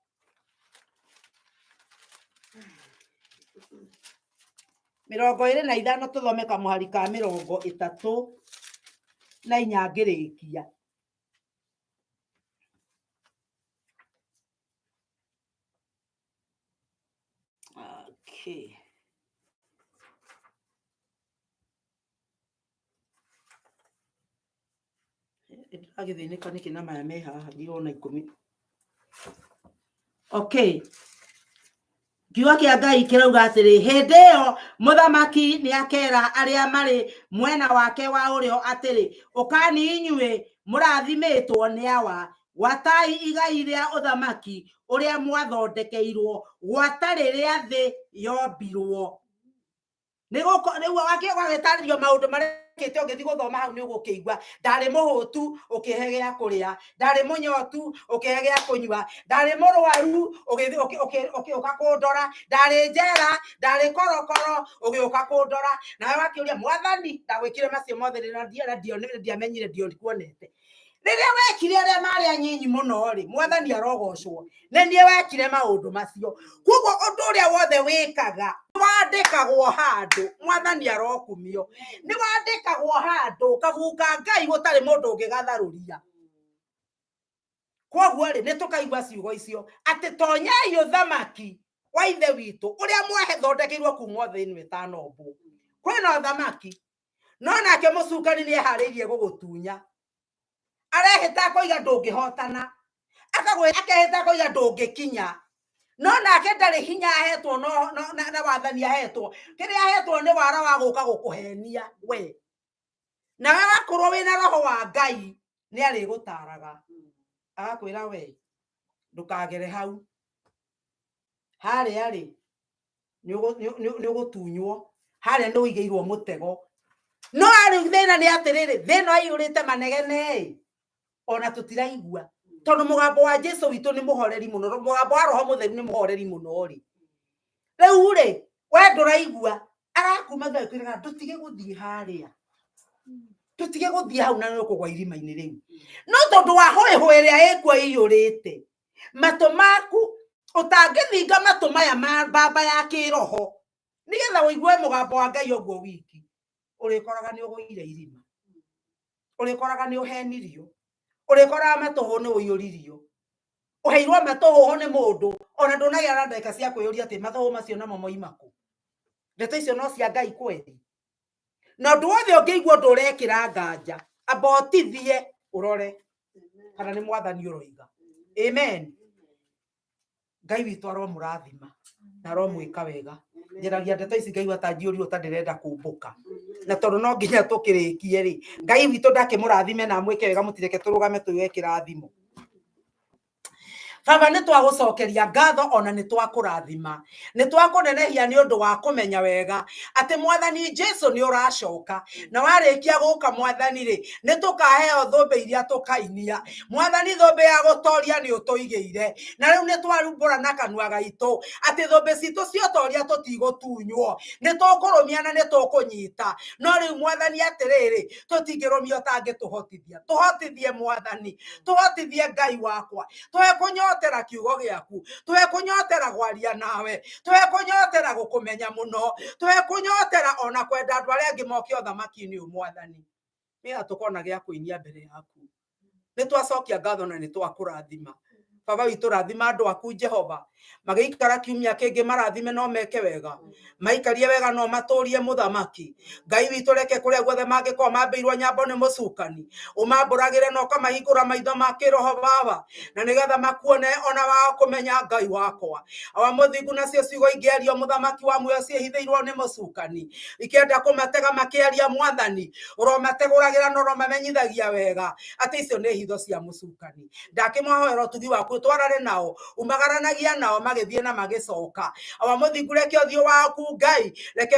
25 tũthome kamũhari ka 34 ngĩrĩkia okay agĩthĩnĩka nĩkĩ na maya me haha ndirona 10 okay kiugo kĩa Ngai kĩrauga atĩrĩ hĩndĩ ĩyo mũthamaki nĩakera arĩa marĩ mwena wake wa ũrĩo atĩrĩ ũkani inyuĩ mũrathimĩtwo nĩ awa gwatai igai rĩa ũthamaki ũrĩa mwathondekeirwo gwata rĩrĩa thĩ yombirwo nĩguo wagĩtarĩrio maũndũ marĩa kĩte ũngĩthiĩ gũthoma hau nĩ ũgũkĩigua ndarĩ mũhũtu ũkĩhe gĩa kũrĩa ndarĩ mũnyotu ũkĩhe gĩa kũnyua ndarĩ mũrwaru ũgĩũka kũndora ndarĩ njera ndarĩ korokoro ũgĩũka kũndora nawe wakĩũria Mwathani ndagwĩkire macio mothe ndiamenyire ndionikuonete rĩrĩa wekire arĩa marĩ anyinyi mũno-rĩ Mwathani arogocwo nĩ niĩ wekire maũndũ macio koguo ũndũ ũrĩa wothe wĩkaga wandĩkagwo handũ Mwathani arokumio nĩ wandĩkagwo handũ kabunga Ngai gũtarĩ mũndũ ũngĩgatharũria koguo-rĩ nĩ tũkaigua ciugo icio atĩ tonyai ũthamaki wa ithe witũ ũrĩa mwahethondekeirwo kuma thĩ-inĩ ĩtanombwo kwĩna ũthamaki no nake mũcukani nĩ eharĩirie gũgũtunya arehĩta koiga ndũngĩhotana akehĩta koiga ndũngĩkinya no nake ndarĩ hinya ahetwo na wathani ahetwo kĩrĩa ahetwo nĩ wara wa gũka gũkũhenia we nawe wakorwo wĩna roho wa Ngai nĩ arĩgũtaraga agakwĩra we ndũkagere hau harĩa-rĩ nĩ ũgũtunywo harĩa nĩ ũigĩirwo mũtego no arĩ thĩna nĩ atĩrĩrĩ thĩna aiyũrĩte manegene ona tũtiraigua tondũ mũgambo wa Jesũ witũ nĩ mũhoreri mũno mũgambo wa Roho Mũtheru nĩ mũhoreri mũno-rĩ rĩu-rĩ we ndũraigua arakuma ngakwĩra ndũtige gũthiĩ harĩa ndũtige gũthiĩ hau na nĩũkũgwa irima-inĩ rĩu no tondũ wa hũĩhũ ĩrĩa ĩkuo ĩiyũrĩte matũ maku ũtangĩthinga matũ maya ma mbamba ya kĩroho nigetha uigue mugambo wa Ngai oguo wiki urikoraga ni uguire irima urikoraga ni uhenirio urikoraga matuhu ni uyuririo uheirwo matuhu ni mundu ona ndunagia na ndeka cia kwiyuria ati matuhu macio namo moimaku ndeto icio no cia Ngai kweli na ndu wothe ungeigua ndurekira nganja abotithie urore kana ni mwathani uroiga amen Ngai witu aromurathima na aromwika wega njeragia ndeto ici Ngai watanjiurio tandirenda kumbuka na tondu no nginya tukirikie ri Ngai witu ndakimurathime na mwike wega mutireke turugame tuwe kirathimo Baba ni twagucokeria ngatho ona ni twakurathima ni twakunenehia ni undu wa kumenya wega ati mwathani Jesu ni uracoka na warikia guka mwathani ri ni tukaheo thumbe iria tukainia mwathani thumbe ya gutoria ni utuigeire na riu ni twarumbura na kanua gaitu ati thumbe citu ciotoria tutigutunywo ni tukurumia na ni tukunyita no riu mwathani atiriri tutingirumia tangituhotithia tuhotithie mwathani tuhotithie Ngai wakwa tuhe kunyotera kiugo giaku tuhe kunyotera gwaria nawe tuhe kunyotera gukumenya muno tuhe kunyotera ona kwenda andu aria angi moke othamaki-ini mwathani niga tukona gia kuinia mbere yaku ni twacokia ngatho na ni twakurathima Baba witu rathima andu aku Jehova magikara kiumia kingi marathime no meke wega maikarie wega no maturie muthamaki Ngai witu reke kuria guothe mangikoma mambeirwo nyambo ni mucukani umamburagire no kamahingura maitho makiroho Baba na nigetha makuone ona wao kumenya Ngai wakwa awa muthingu nacio ciugo ingiario muthamaki wa muoyo ciehithirwo ni mucukani ikienda kumatega makiaria mwathani uromateguragira no romamenyithagia wega ati icio ni hitho cia mucukani ndakimwahoera tugi waku twarare nao umagaranagia nao magithie na magicoka awa muthingu reke uthio waku Ngai reke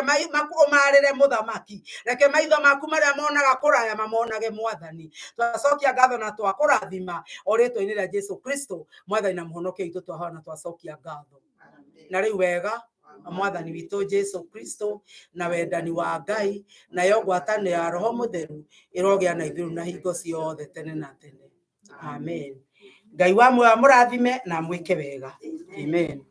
umarire muthamaki reke maitho maku maria monaga kuraya mamonage mwathani twacokia ngatho na twakurathima oritwo-ini ria Jesu Kristo mwathani na muhonokia witu twahona twacokia ngatho na riu wega mwathani witu Jesu Kristo na wendani wa Ngai na yo ngwatanio ya Roho Mutheru irogia na ithuĩ na hingo ciothe tene na tene amen Ngai wa muoyo amurathime na mwike wega amen